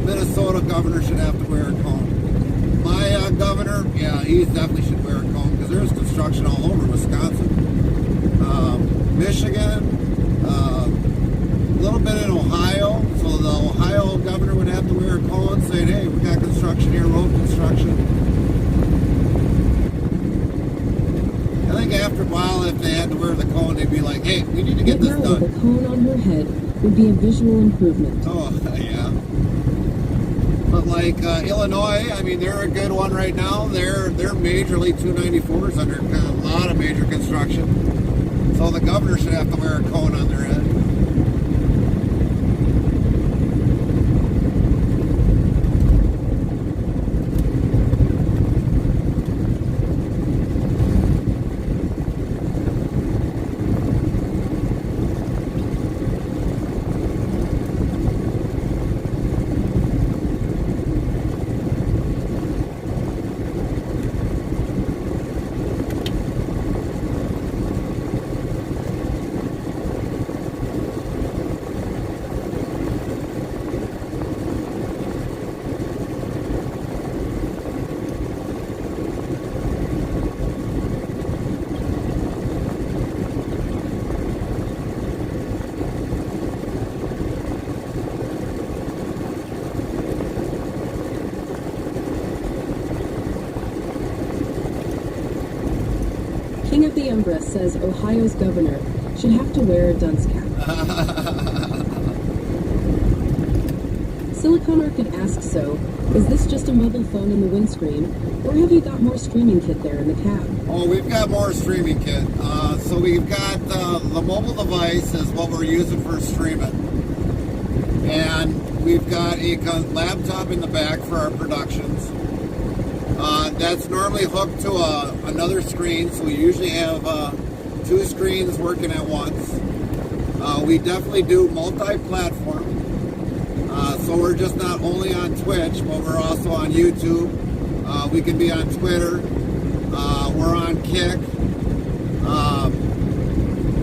Minnesota governor should have to wear a cone. My governor, yeah, he definitely should wear a cone because there's construction all over Wisconsin. Michigan, a little bit in Ohio, so the Ohio governor would have to wear a cone saying, hey, we got construction here, road construction. I think after a while, if they had to wear the cone, they'd be like, hey, we need to get this done. The cone on her head would be a visual improvement. Oh, yeah. But like Illinois, I mean, they're a good one right now. They're majorly 294s under a lot of major construction. So the governor should have to wear a cone on their head. King of the Umbra says Ohio's governor should have to wear a dunce cap. Silicon Orchid asks, so, is this just a mobile phone in the windscreen, or have you got more streaming kit there in the cab? Oh, we've got more streaming kit. So we've got the mobile device is what we're using for streaming. And we've got a laptop in the back for our productions. That's normally hooked to another screen, so we usually have 2 screens working at once. We definitely do multi-platform, so we're just not only on Twitch, but we're also on YouTube. We can be on Twitter. We're on Kick.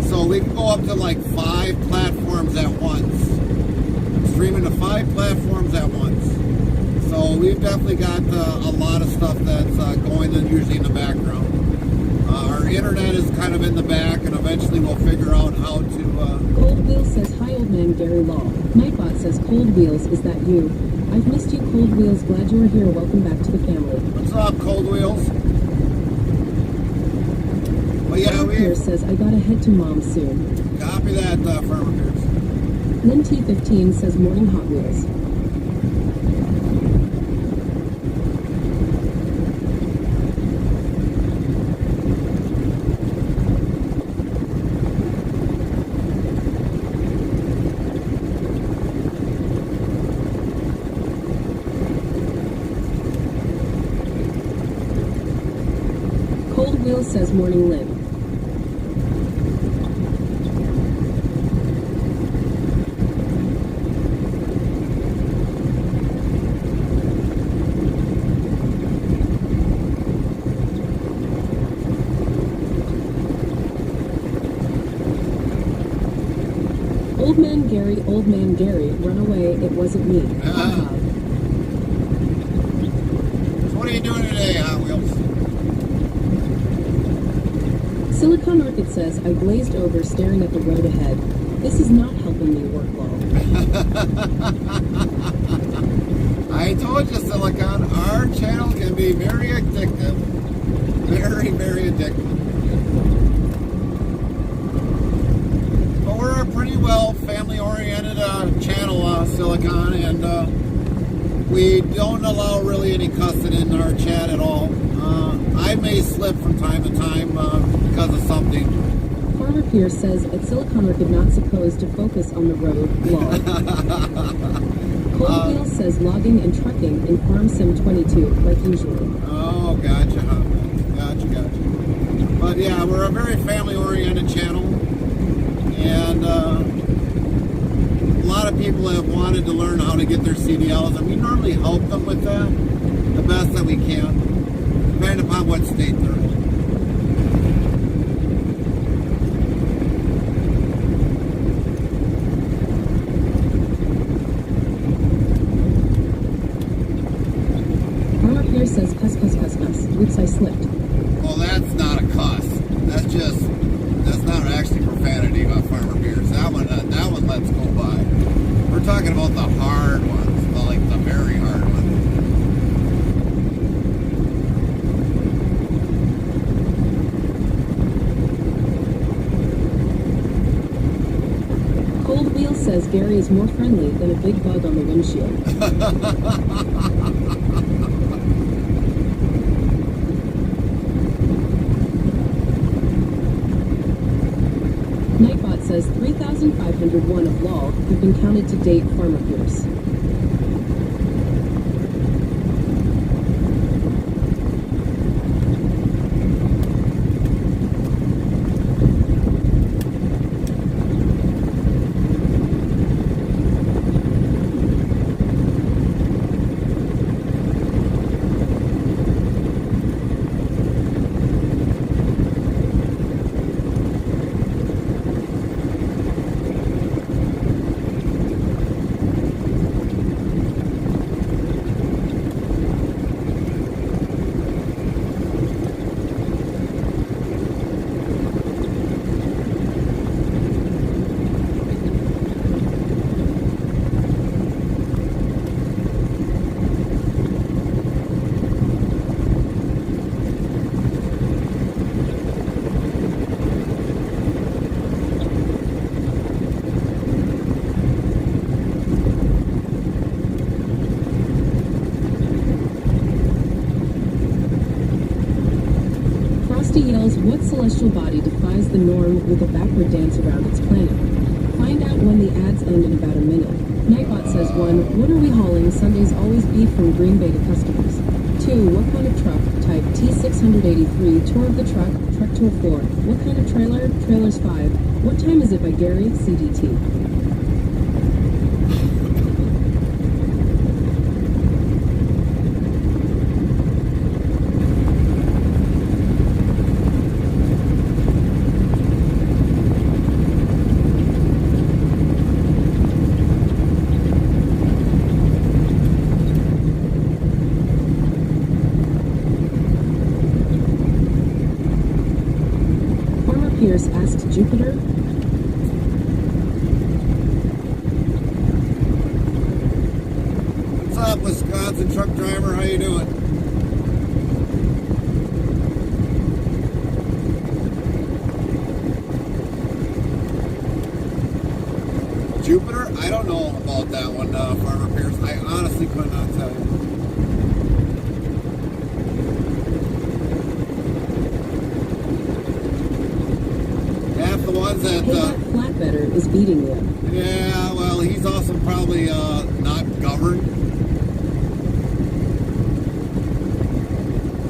So we can go up to like 5 platforms at once. Streaming to 5 platforms at once. So we've definitely got a lot of stuff that's going in usually in the background. Our internet is kind of in the back, and eventually we'll figure out how to... Gold Bill says, hi old Man Gary Law. Nightbot says, Cold Wheels, is that you? I've missed you, Cold Wheels. Glad you are here. Welcome back to the family. What's up, Cold Wheels? Well, yeah, Farmer Pierce says, I gotta head to mom soon. copy that, Farmer Pierce. Lynn T15 says, morning Hot Wheels. Cold Wheels says, morning Lynn. Old Man Gary, run away, it wasn't me. So what are you doing today, Hot Wheels? Silicon Orchid says, I glazed over staring at the road ahead. This is not helping me work well. I told you, Silicon, our channel can be very addictive. Very, very addictive. But we're a pretty well family-oriented channel, Silicon, and we don't allow really any cussing in our chat at all. I may slip from time to time because of something. Farmer Pierce says, at Silicon Orchid not supposed to focus on the road, log. Cold Wheels says, logging and trucking in Farm Sim 22, like usually. Oh, gotcha, huh? Gotcha. But yeah, we're a very family-oriented channel, and a lot of people have wanted to learn how to get their CDLs, and we normally help them with that the best that we can, depending upon what state they're in. Farmer Pierce says, cuss. Oops, I slipped. Well, that's not a cuss. That's not actually profanity about Farmer Pierce. That one lets go by. We're talking about the hard ones, like the very hard ones. Cold Wheel says, Gary is more friendly than a big bug on the windshield. Nightbot says 3,501 of LOL have been counted to date, Farmer Pierce. Yells, what celestial body defies the norm with a backward dance around its planet? Find out when the ads end in about a minute. Nightbot says 1. What are we hauling? Sundays always beef from Green Bay to customers. 2. What kind of truck? Type T683. Tour of the truck. Truck tour 4. What kind of trailer? Trailers 5. What time is it by Gary? CDT. Pierce asked Jupiter. Wisconsin truck driver. How you doing? Jupiter? I don't know about that one, Farmer Pierce. I honestly could not tell you. Half the ones that... Payback Flatbedder is beating you. Yeah, well, he's also probably not governed.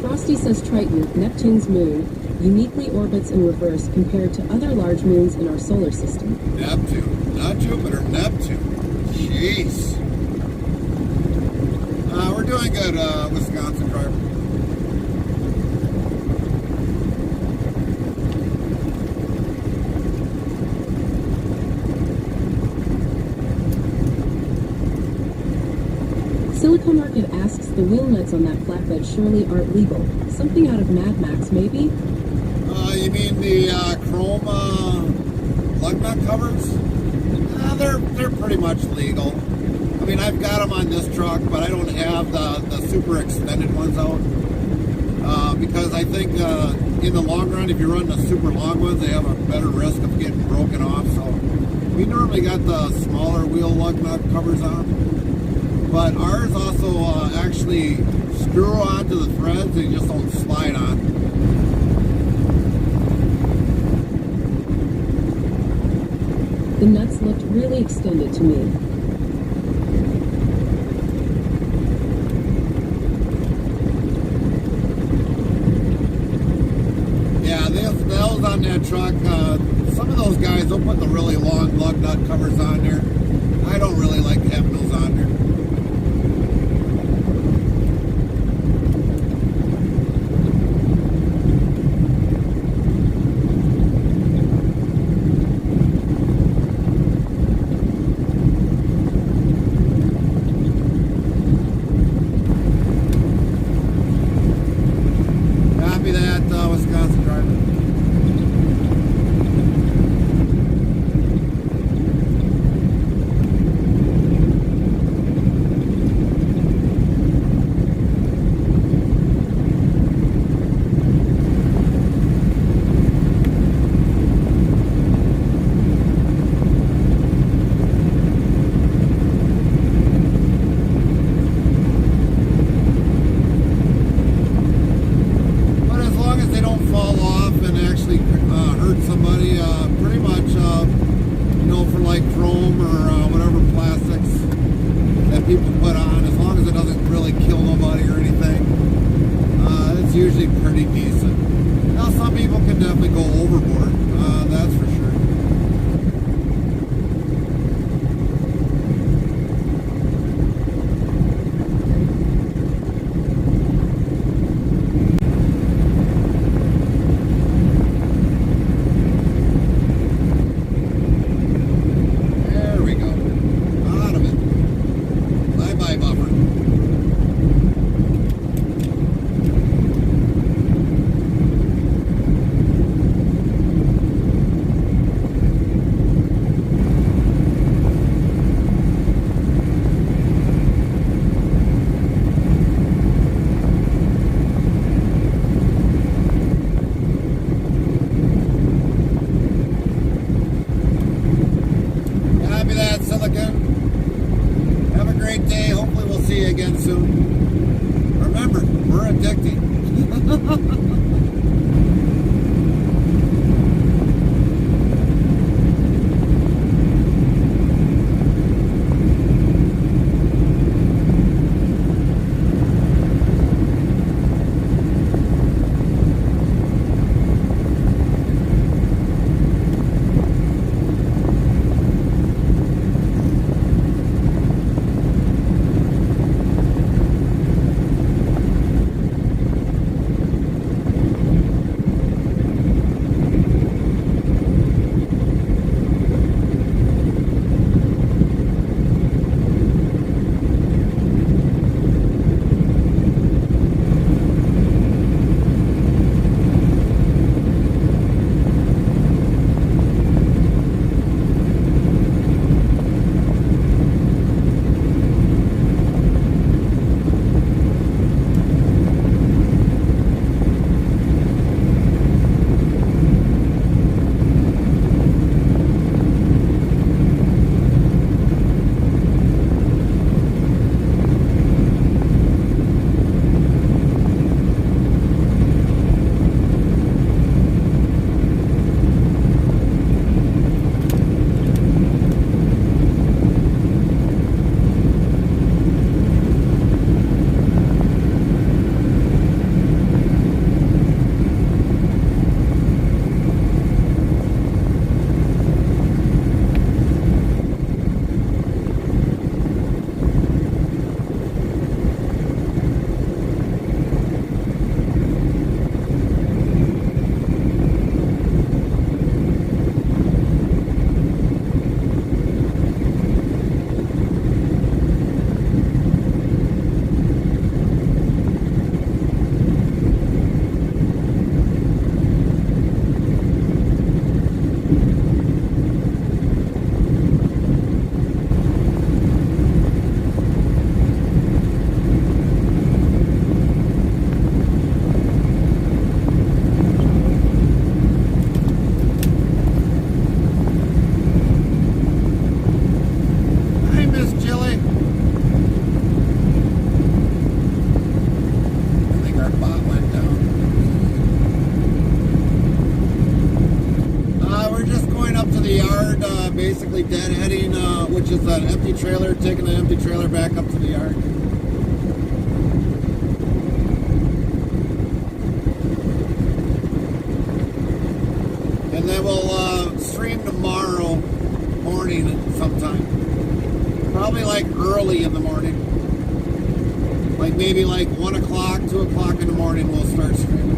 Frosty says Triton, Neptune's moon, uniquely orbits in reverse compared to other large moons in our solar system. Neptune, not Jupiter, Neptune. Jeez. We're doing good, Wisconsin driver. Silicon Market asks the wheel nuts on that flatbed surely aren't legal. Something out of Mad Max, maybe? You mean the chrome lug nut covers? They're pretty much legal. I mean, I've got them on this truck, but I don't have the super extended ones out. Because I think in the long run, if you run the super long ones, they have a better risk of getting broken off. So we normally got the smaller wheel lug nut covers on. But ours also actually screw onto the threads, they just don't slide on. The nuts looked really extended to me. Yeah, those on that truck, some of those guys, they'll put the really long lug nut covers on there. I don't really like having those on there. Wisconsin driver. People put on, as long as it doesn't really kill nobody or anything, it's usually pretty decent. Now some people can definitely go overboard, that's for sure. Have a great day. Hopefully we'll see you again soon. Remember, we're addicting. deadheading, which is an empty trailer, taking an empty trailer back up to the yard. And then we'll stream tomorrow morning sometime. Probably like early in the morning. Like maybe like 1 o'clock, 2 o'clock in the morning we'll start streaming.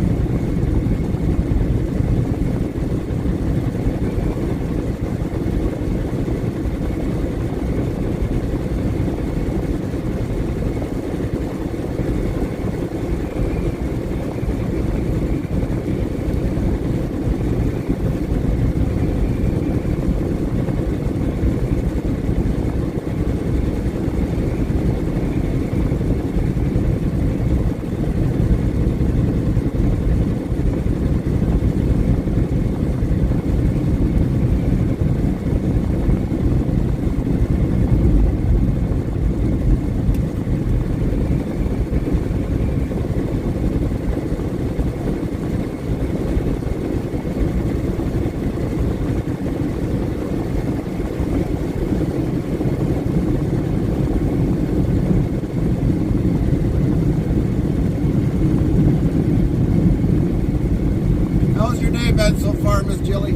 How's your day been so far, Miss Jilly?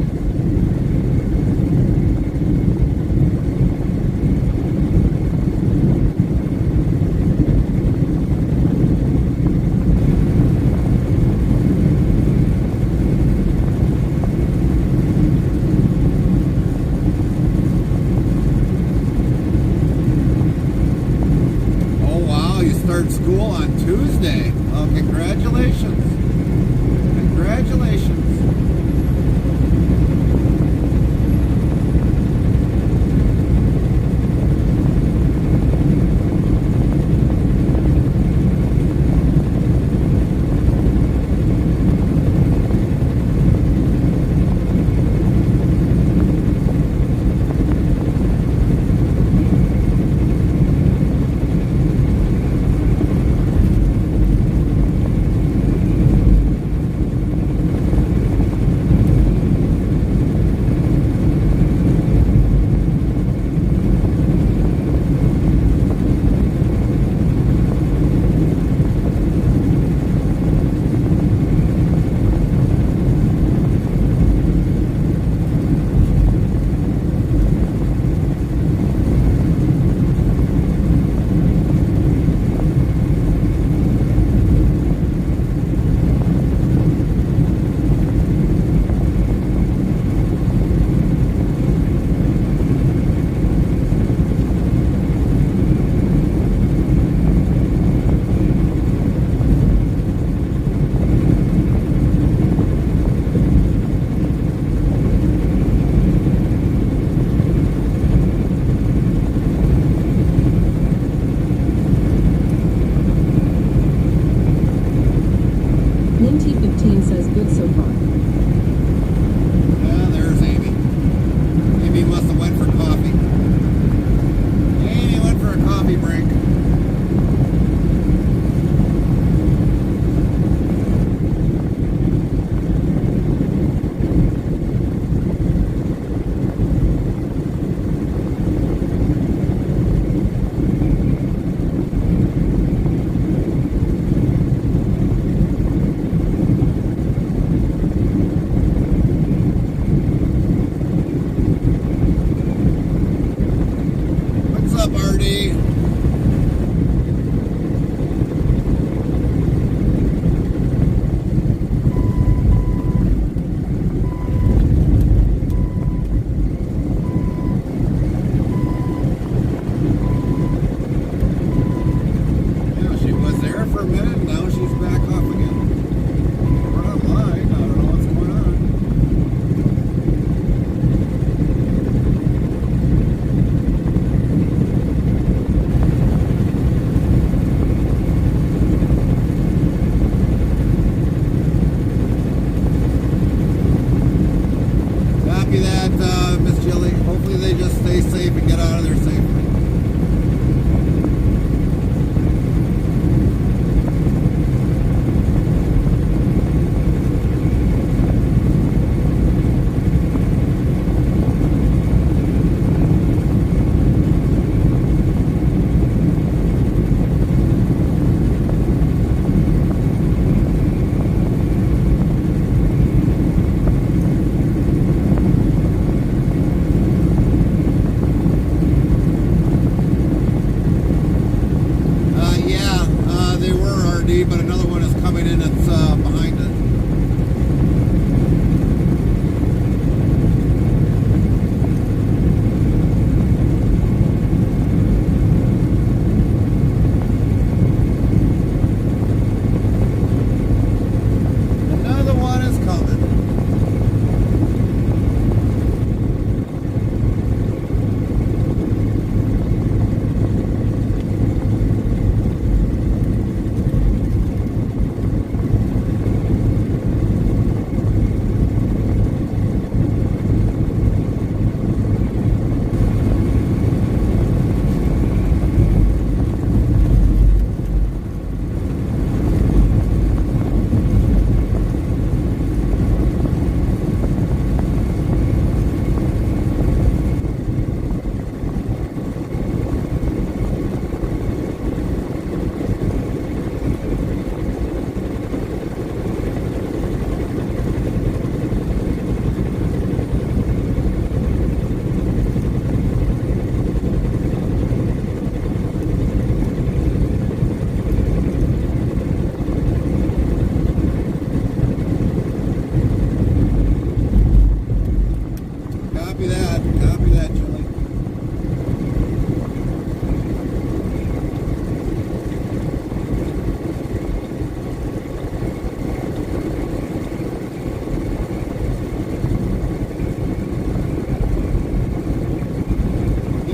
Oh wow, you start school on Tuesday. Oh, congratulations. Congratulations. Minty15 says good so far. Yeah, there's Amy. Amy must have went for coffee. Amy went for a coffee break. What's up, Artie? Yeah, she was there for a minute, and now she's back off again. We're online. I don't know what's going on. Copy that, Miss Jilly. Hopefully they just stay safe and get out of there safely.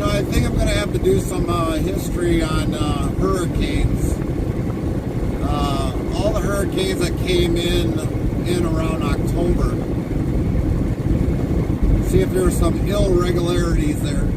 know, I think I'm going to have to do some history on hurricanes. All the hurricanes that came in around October. See if there were some irregularities there.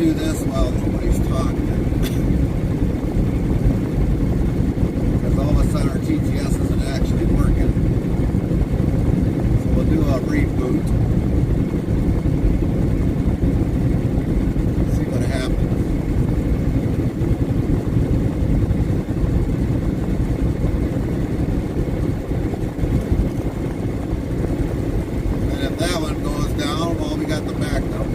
do this while nobody's talking. Because all of a sudden our TTS isn't actually working. So we'll do a reboot. See what happens. And if that one goes down, well, we got the backup.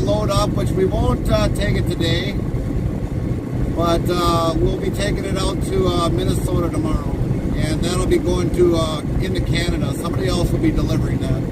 load up, which we won't take it today, but we'll be taking it out to Minnesota tomorrow, and that'll be going to into Canada. Somebody else will be delivering that.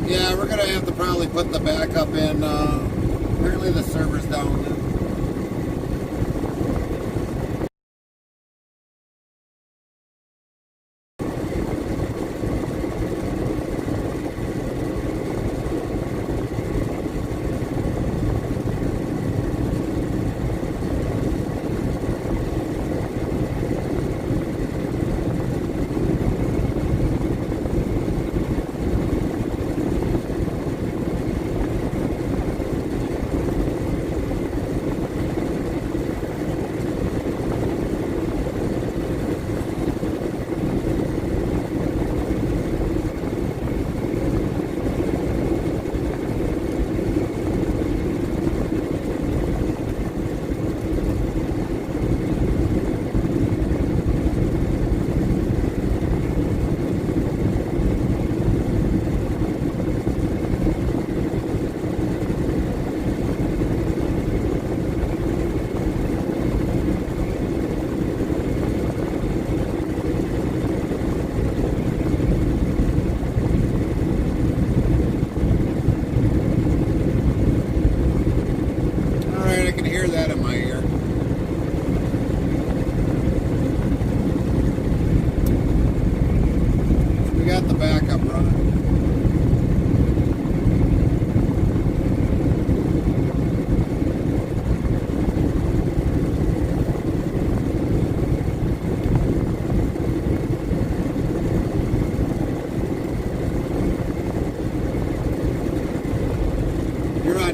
Yeah, we're gonna have to probably put the backup in. Apparently the server's down now.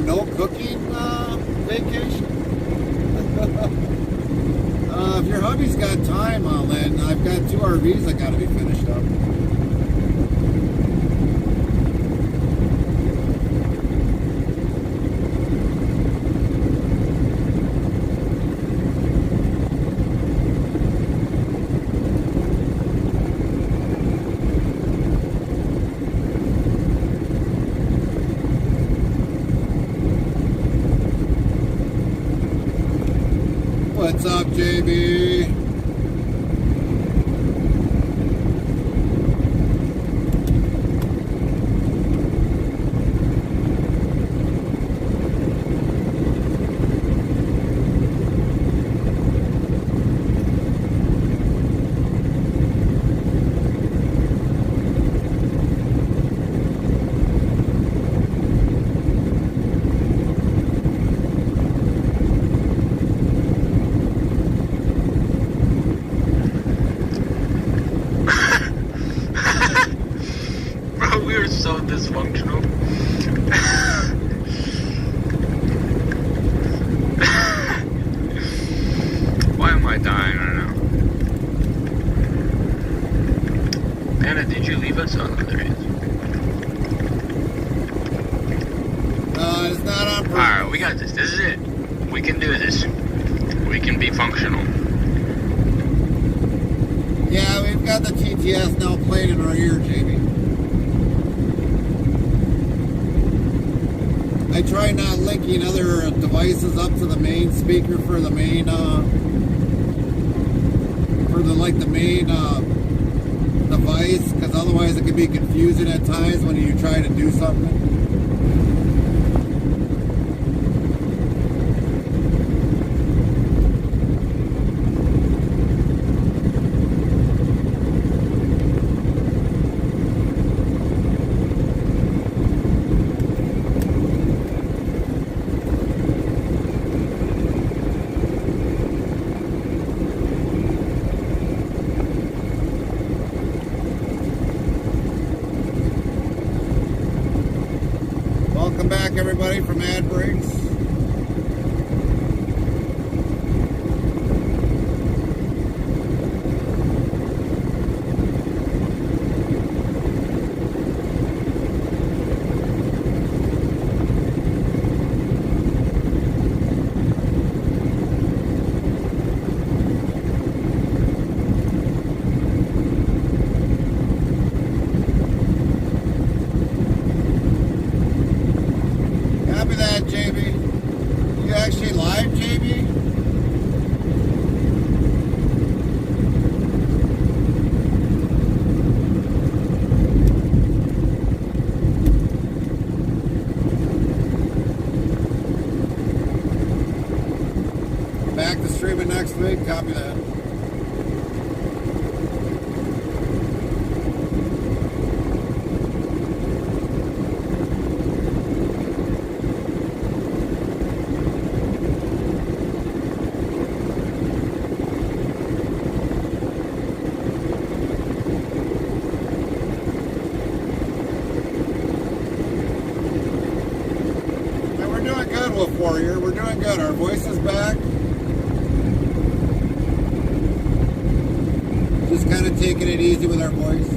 No cooking vacation? If your hubby's got time, then I've got 2 RVs that got to be finished up. What's up, JB? So dysfunctional. Why am I dying right now? Anna, did you leave us? Oh, no, there he is. It's not on purpose. Alright, we got this. This is it. We can do this. We can be functional. Yeah, we've got the TTS now played in our ear, JB. I try not linking other devices up to the main speaker for the main, the main device, because otherwise it can be confusing at times when you try to do something. everybody from Ad Breaks. Copy that, JB. You actually live, JB? Back to streaming next week. Copy that. Warrior, we're doing good. Our voice is back. Just kind of taking it easy with our voice.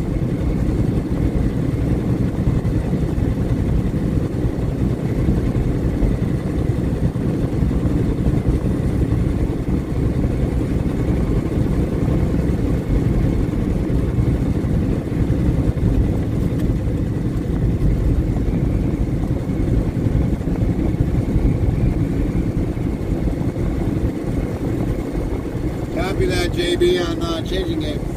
Copy that, JB, on changing games.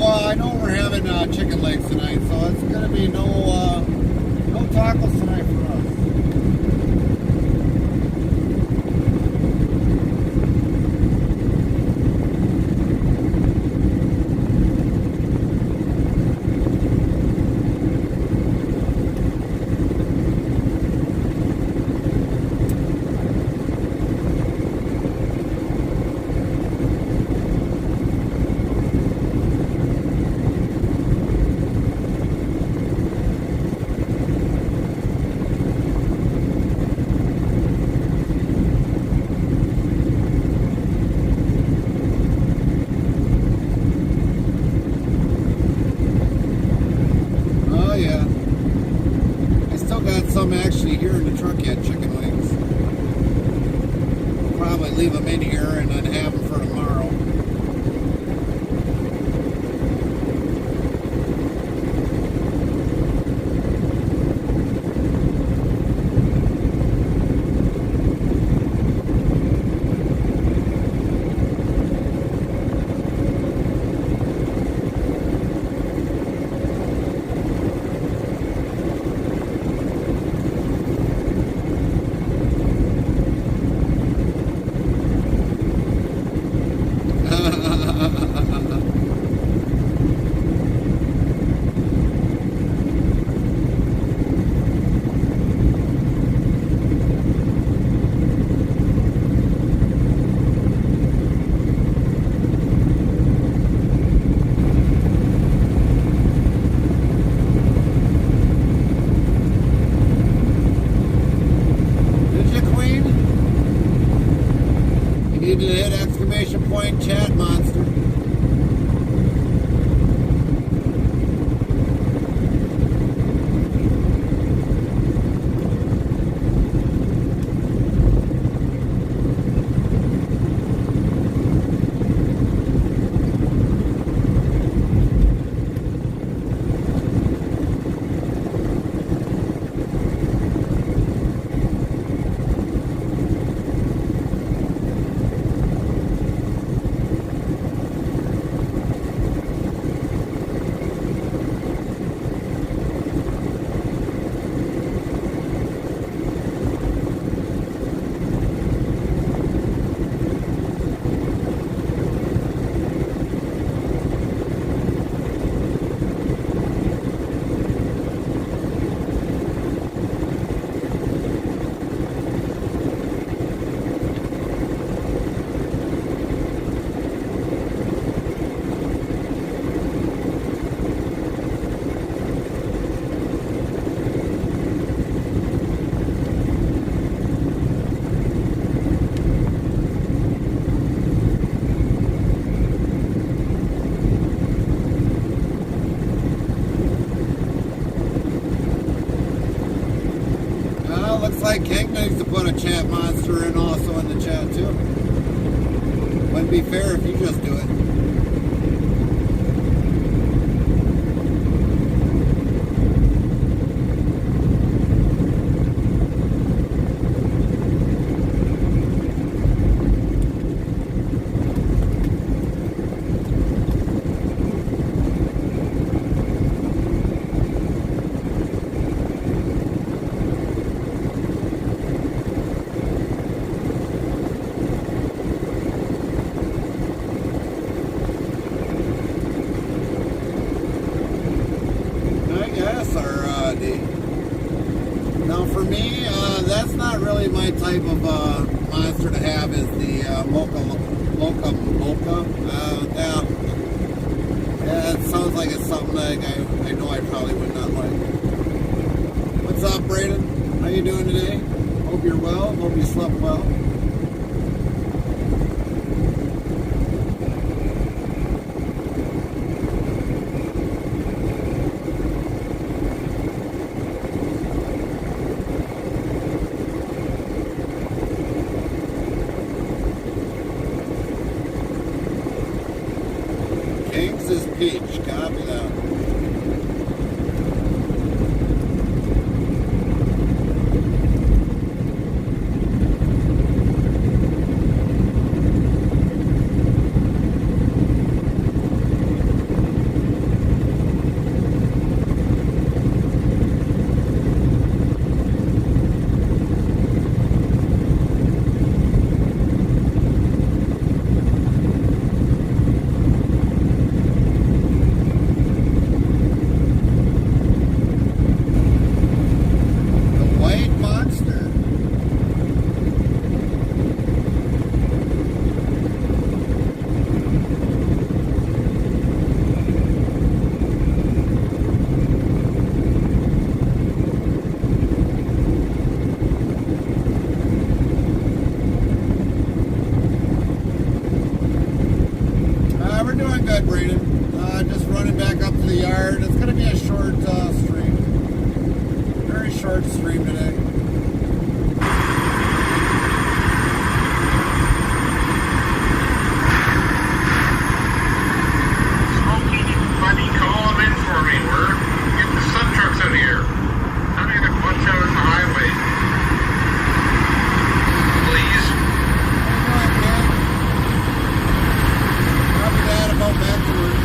I know we're having chicken legs tonight, so it's going to be no tacos tonight for us. Some actually here in the truck yet, chicken wings. Probably leave them in here and then have them for tomorrow. Need to hit exclamation point chat monster. Looks like King needs to put a chat monster in also in the chat too. Wouldn't be fair if you just do it. Now for me, that's not really my type of monster to have, is the mocha. Yeah, it sounds like it's something that I know I probably would not like. What's up, Brayden? How you doing today? Hope you're well. Hope you slept well. Kings is peach. Copy that. We're doing good, Brayden. Just running back up to the yard. It's going to be a short stream. Very short stream today. Smokey, buddy, call him in for me. We're getting the sun trucks out here. How do you get a bunch out on the highway? Please. About back to work.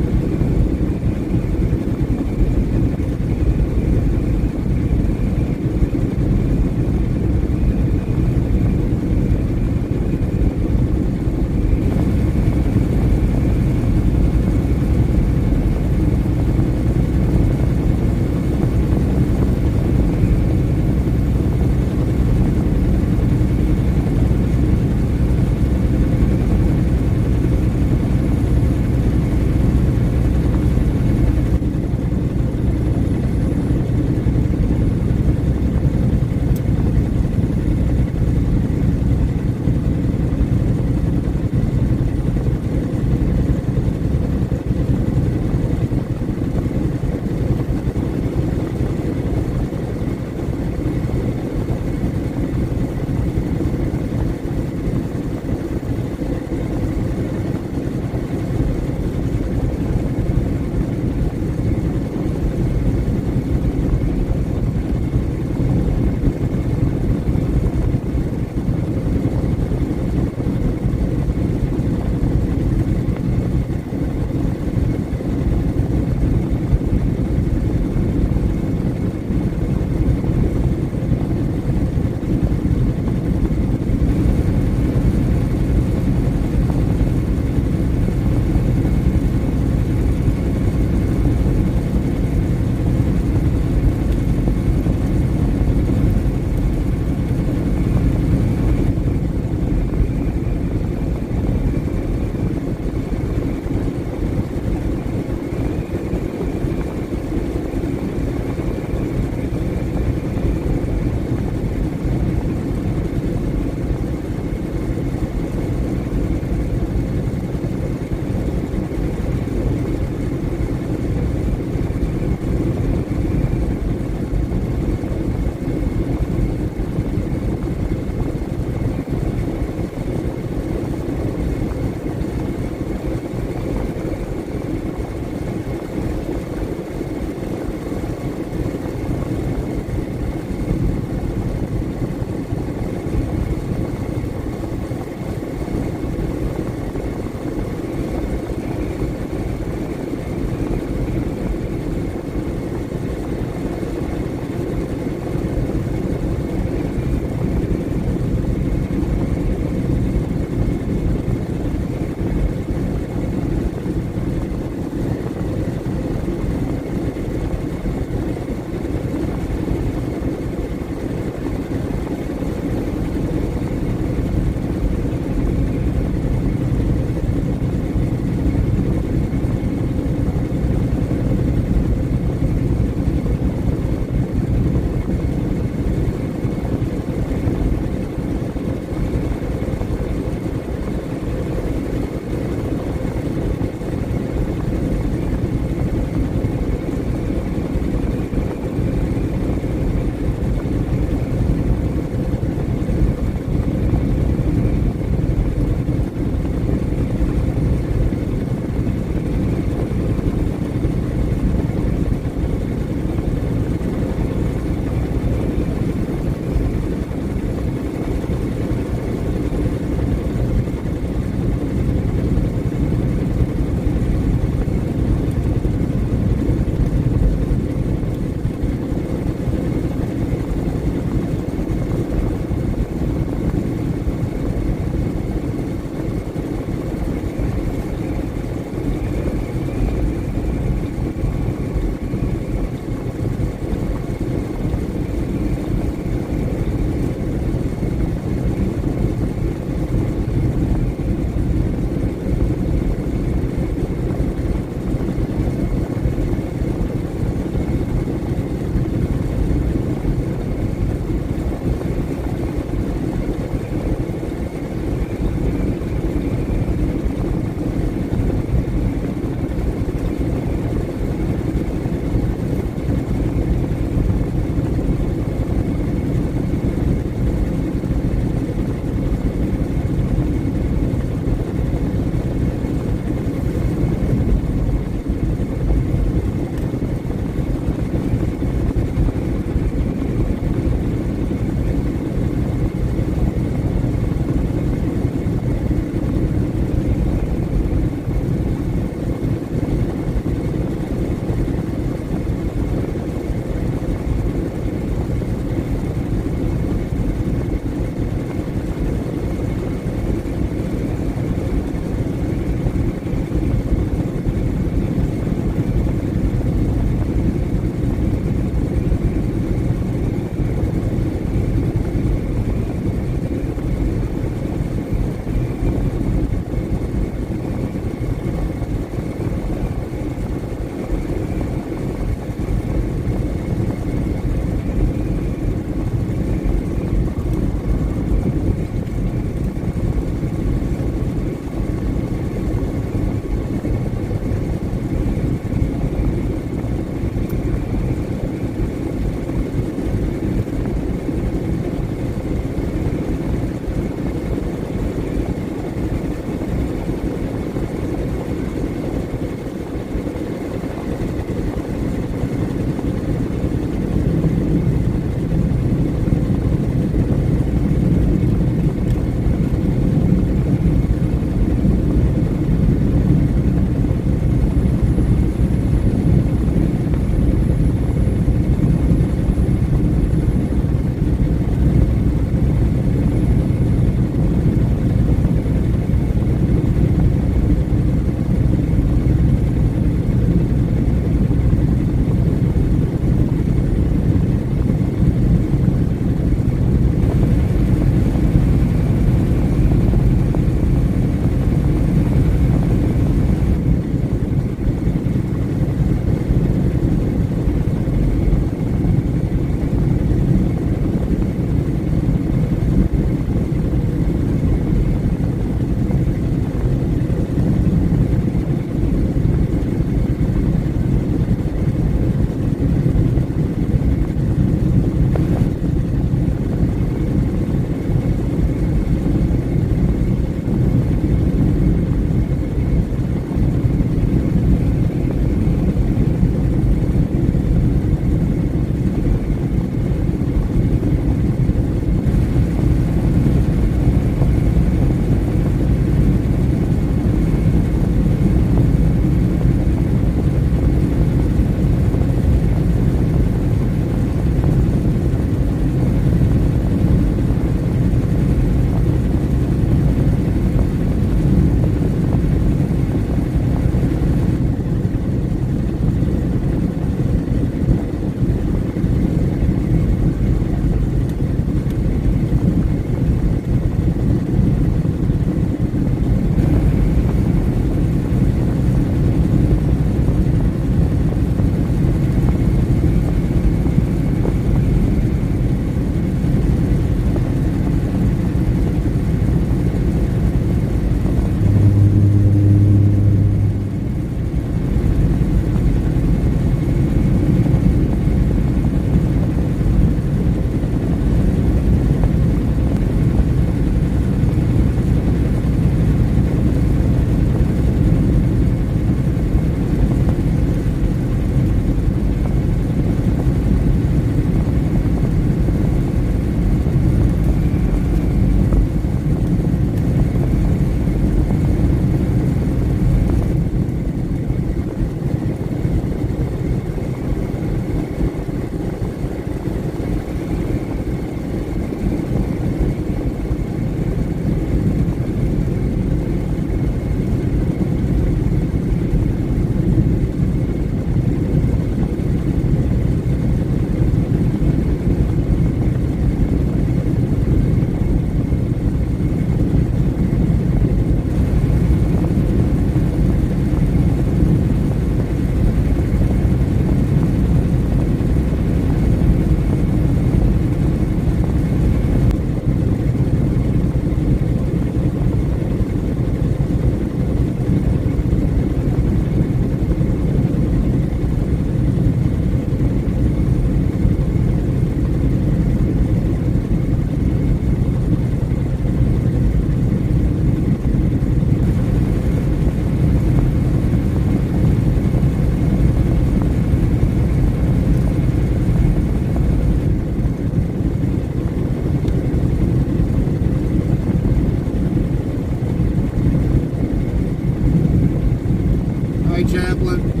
Chaplain.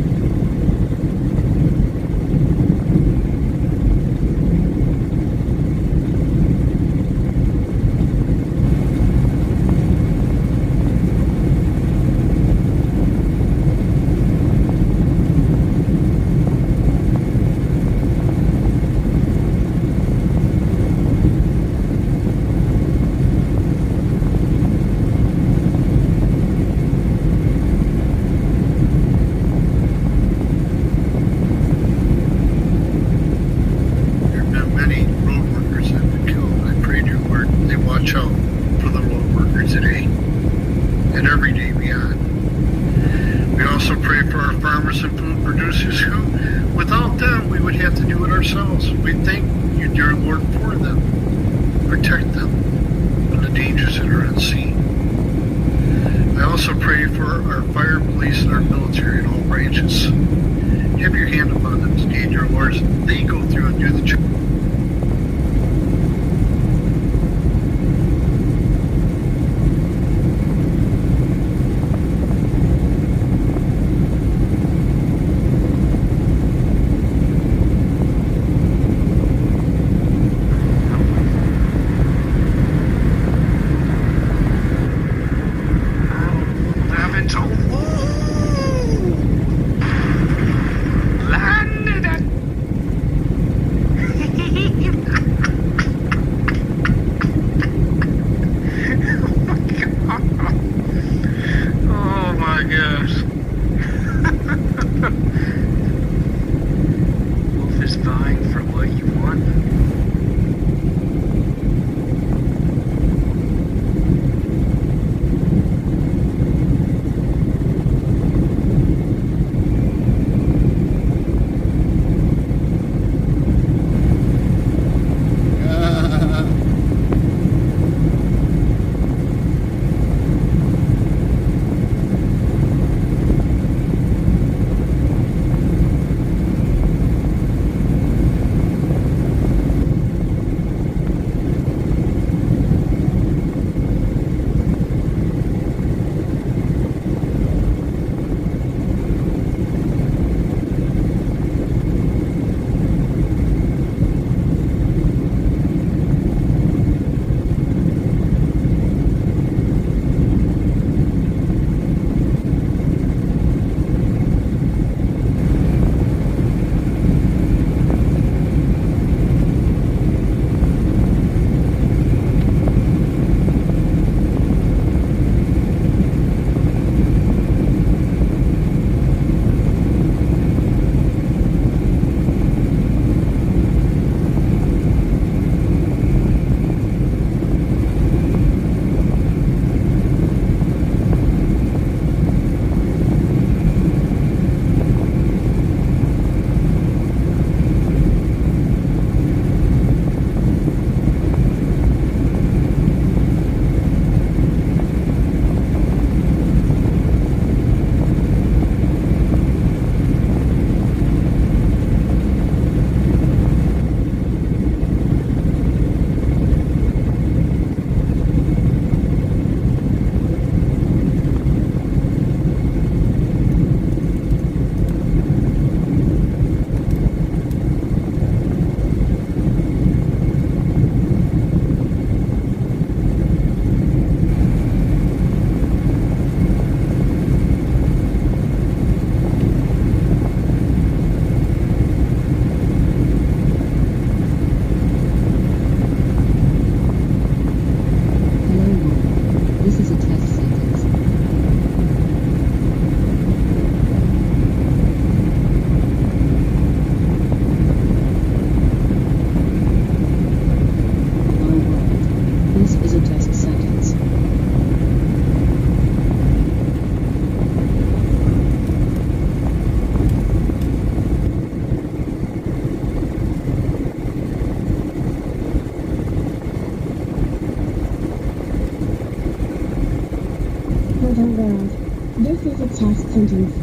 sentence.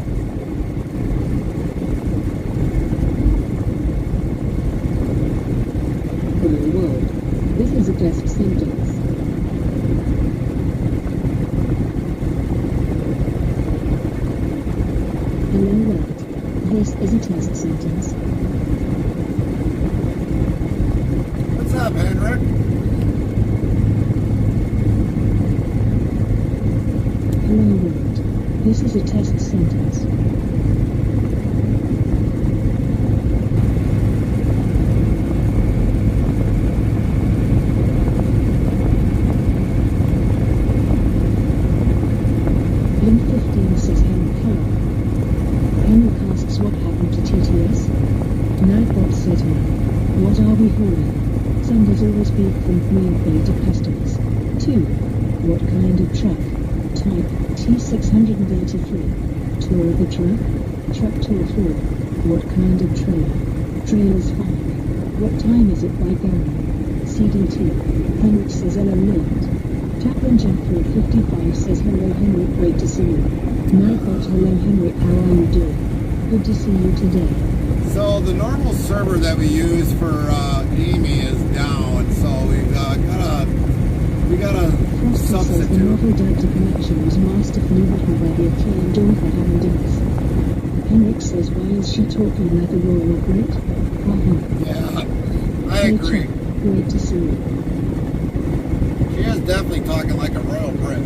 Hello world. This is a test sentence. Hello Hello world. This is a test sentence. What's up, Henrik? Hello world. This is a test sentence. Link 15 says hello. Henrik asks what happened to TTS. Nightbot says no. What are we hauling? Sundays always beef from Green Bay to customers. 2. What kind of truck? Type T683. Tour of the truck? Truck tour 4. What kind of trailer? Trailers 5. What time is it by Gary? CD2. Henrik says hello late. Chaplain Jeffrey 55 says hello Henrik, great to see you. Nightbot hello Henrik, how are you doing? Good to see you today. So the normal server that we use for Amy is down, so we got a Frosty says the substitute. novel Delta connection was masterfully written by the acclaimed author Helen Dennis. Henrik says why is she talking like a royal Brit? Haha. Yeah, I Hey, agree. Chuck, great to see you. She is definitely talking like a royal Brit.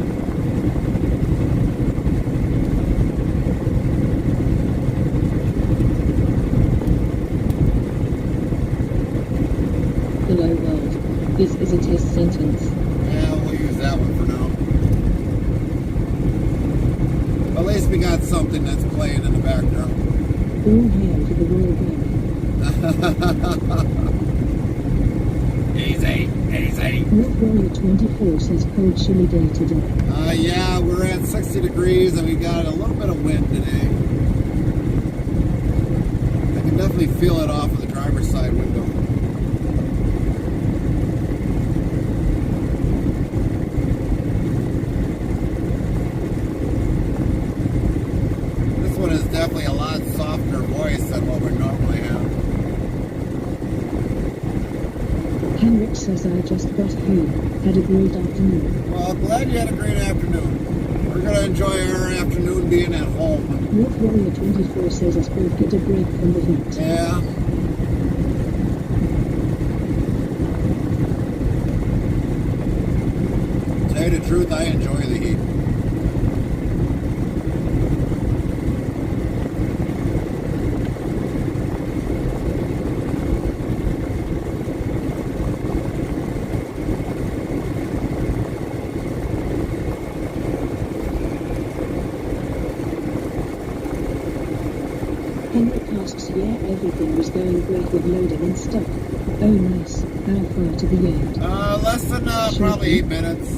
Hello world. This is a test sentence. Yeah, we'll use that one for now. At least we got something that's playing in the background. All hail to the royal Gary. Easy, easy. Wolf Warrior 24 says cold chilly day today. Yeah, we're at 60 degrees and we got a little bit of wind today. I can definitely feel it off of the driver's side window. This one is definitely a lot softer voice than what we normally have. Henrik says I just got home. Had a great afternoon. Well, glad you had a great afternoon. We're going to enjoy our afternoon being at home. Wolf Warrior 24 says us both get a break from the heat. Yeah. To tell you the truth, I enjoy the heat. Henrik asks yeah everything was going great with loading and stuff. Oh nice. How far to the end? Less than probably 8 minutes.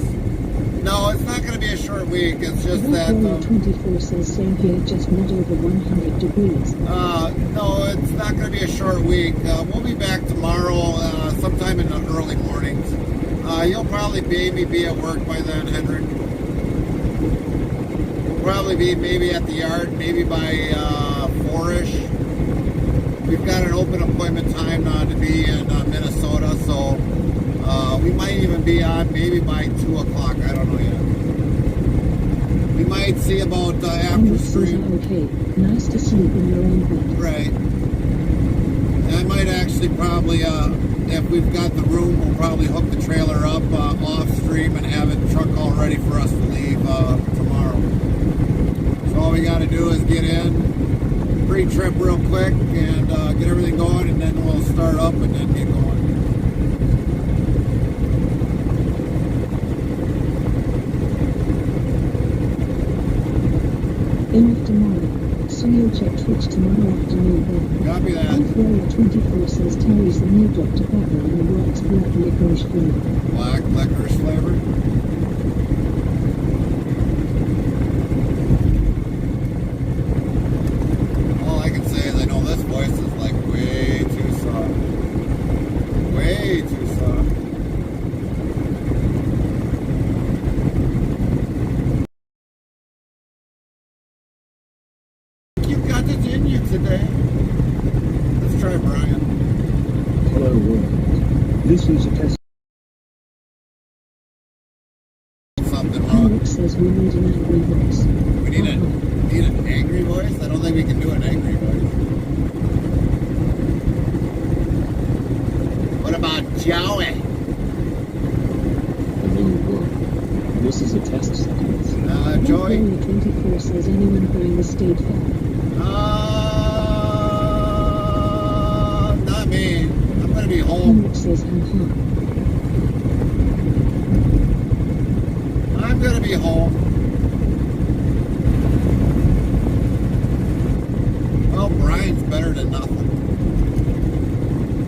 No, it's not going to be a short week. It's just Wolf that. Warrior 24 says same here, just not over 100 degrees. No, it's not going to be a short week. We'll be back tomorrow, sometime in the early mornings. You'll probably maybe be at work by then, Henrik. We'll probably be maybe at the yard, maybe by 4-ish. We've got an open appointment time to be in Minnesota, so we might even be on maybe by 2 o'clock. I don't know yet. We might see about after Henrik says stream. okay. Nice to sleep in your own bed. Right. I might actually probably, if we've got the room, we'll probably hook the trailer up off stream and have it truck all ready for us to leave tomorrow. So all we got to do is get in, pre-trip real quick, and get everything going, and then we'll start up and then get going. In with tomorrow. So you'll check Twitch tomorrow afternoon then. Copy that. Wolf Warrior 24 says Terry's the new Dr. Pepper and the works black licorice flavor. Black licorice flavor. All I can say is I know this voice is like way too soft. Way too soft. You got it in you today. Let's try Brian. Hello world. This is a test. Something wrong. Henrik says we need an angry voice. We need an angry voice? I don't think we can do doing angry voice. What about Joey? Hello world. This is a test sequence. Joey? Wolf 24 says anyone buying the state fair. Not me. I'm gonna be home. Henrik says ha. I'm gonna be home. Well, Brian's better than nothing.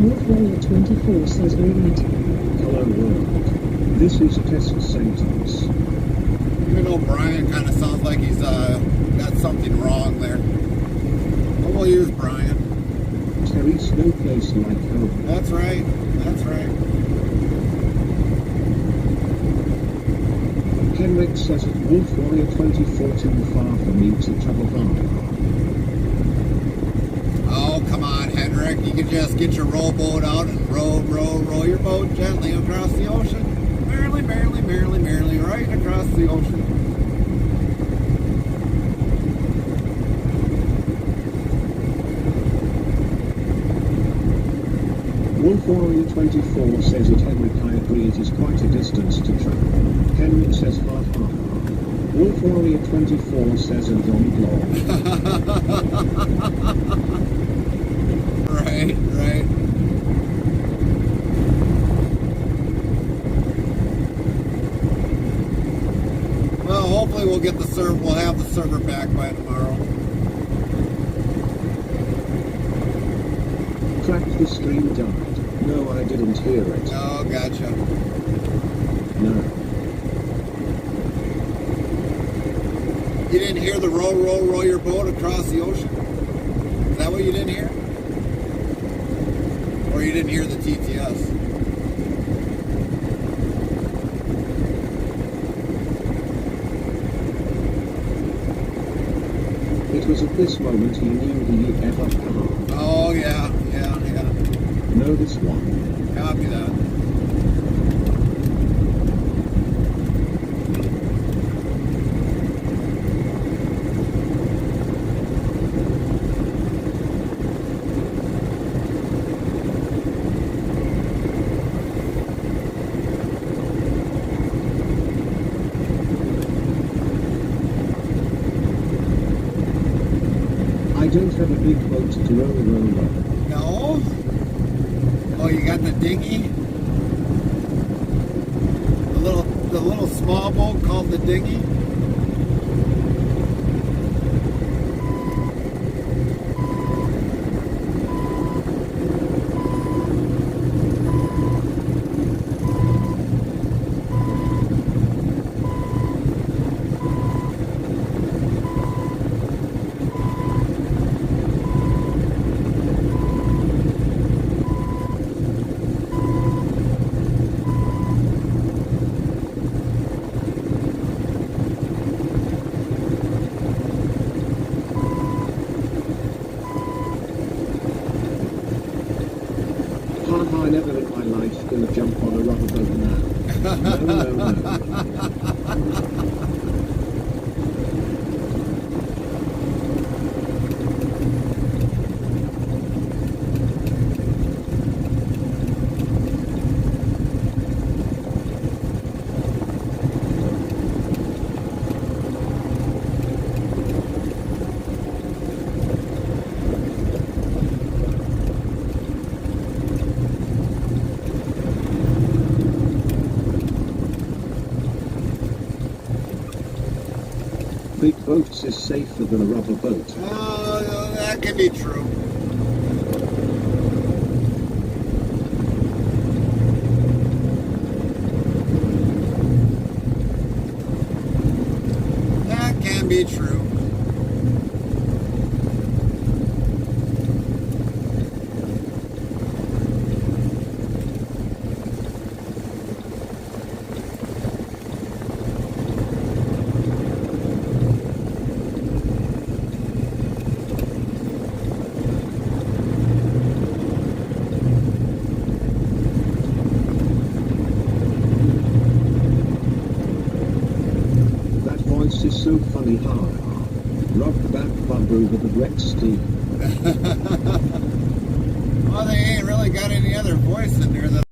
Wolf Warrior 24 says alright. Hello world. This is a test sentence. Even though Brian kind of sounds like he's got something wrong there. But we'll use Brian. Terry's no place like home. That's right. That's right. Henrik says it Wolf Warrior 24 too far for me to travel hard. Oh, come on, Henrik. You can just get your rowboat out and row your boat gently across the ocean. Merrily, merrily, merrily, merrily, right across the ocean. Wolf Warrior 24 says it Henrik, I agree it is quite a distance to travel. Henrik says ha ha ha. Wolf Warrior 24 says and on blog. Right, right. Well, hopefully we'll get the server. We'll have the server back by tomorrow. Crap, the stream died. No, I didn't hear it. Oh, gotcha. No. You didn't hear the row your boat across the ocean? Is that what you didn't hear? Or you didn't hear the TTS? It was at this moment he knew he ever come. Oh, yeah. Know this one. Copy that. I don't have a big boat to row. No? Oh, you got the dinghy? The little small boat called the dinghy? I never in my life gonna jump on a rubber boat now. No. Big boats is safer than a rubber boat. That could be true. That can be true. That voice is so funny, ha. Rex Steve. Well, they ain't really got any other voice in there that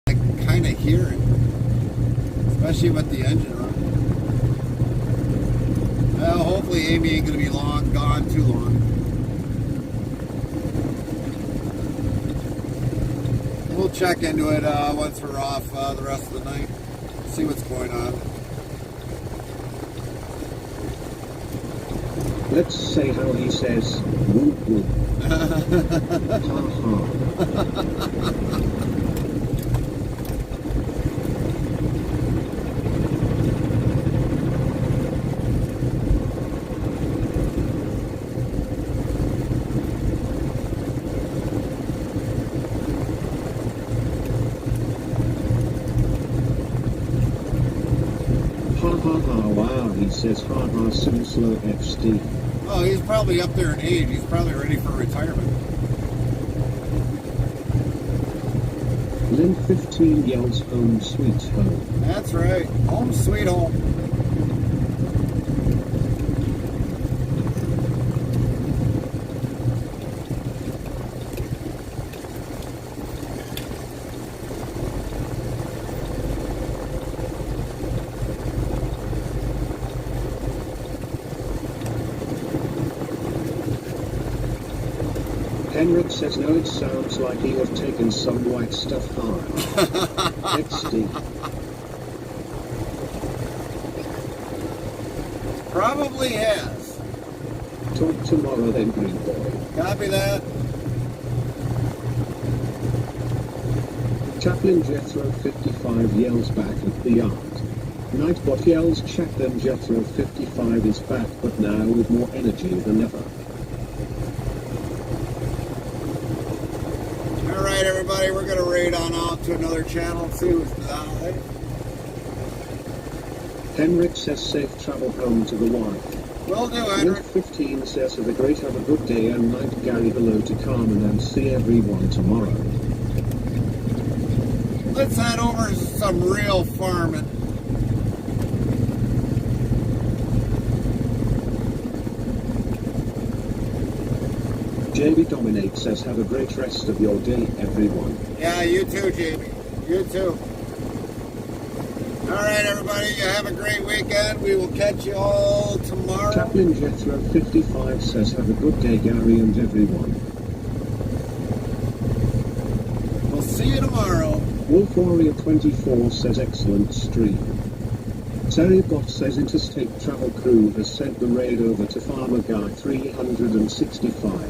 I can kind of hear it, especially with the engine running. Well, hopefully Amy ain't going to be gone too long. We'll check into it once we're off the rest of the night, see what's going on. Let's say how he says, whoop whoop. Ha ha. Ha ha ha, wow, he says ha ha, soon slow XD. Oh, he's probably up there in age. He's probably ready for retirement. Lynn 15 yells home sweet home. That's right. Home sweet home. Henrik says no, it sounds like he have taken some white stuff high. XD. Probably has. Talk tomorrow then, green boy. Copy that. Chaplain Jethro 55 yells back at the yard. Nightbot yells Chaplain Jethro 55 is back, but now with more energy than ever. Alright, everybody, we're going to raid on out to another channel and see what's there. Henrik says safe travel home to the wife. Will do, Link Henrik. 15 says have a great, have a good day and night. Gary hello to Carmen and see everyone tomorrow. Let's head over to some real farming. JB Dominate says have a great rest of your day, everyone. Yeah, you too, Jamie. You too. Alright, everybody, you have a great weekend. We will catch you all tomorrow. Chaplain Jethro 55 says have a good day, Gary and everyone. We'll see you tomorrow. Wolf Warrior 24 says excellent stream. Serrybot says Interstate Travel Crew has sent the raid over to Farmer Guy 365.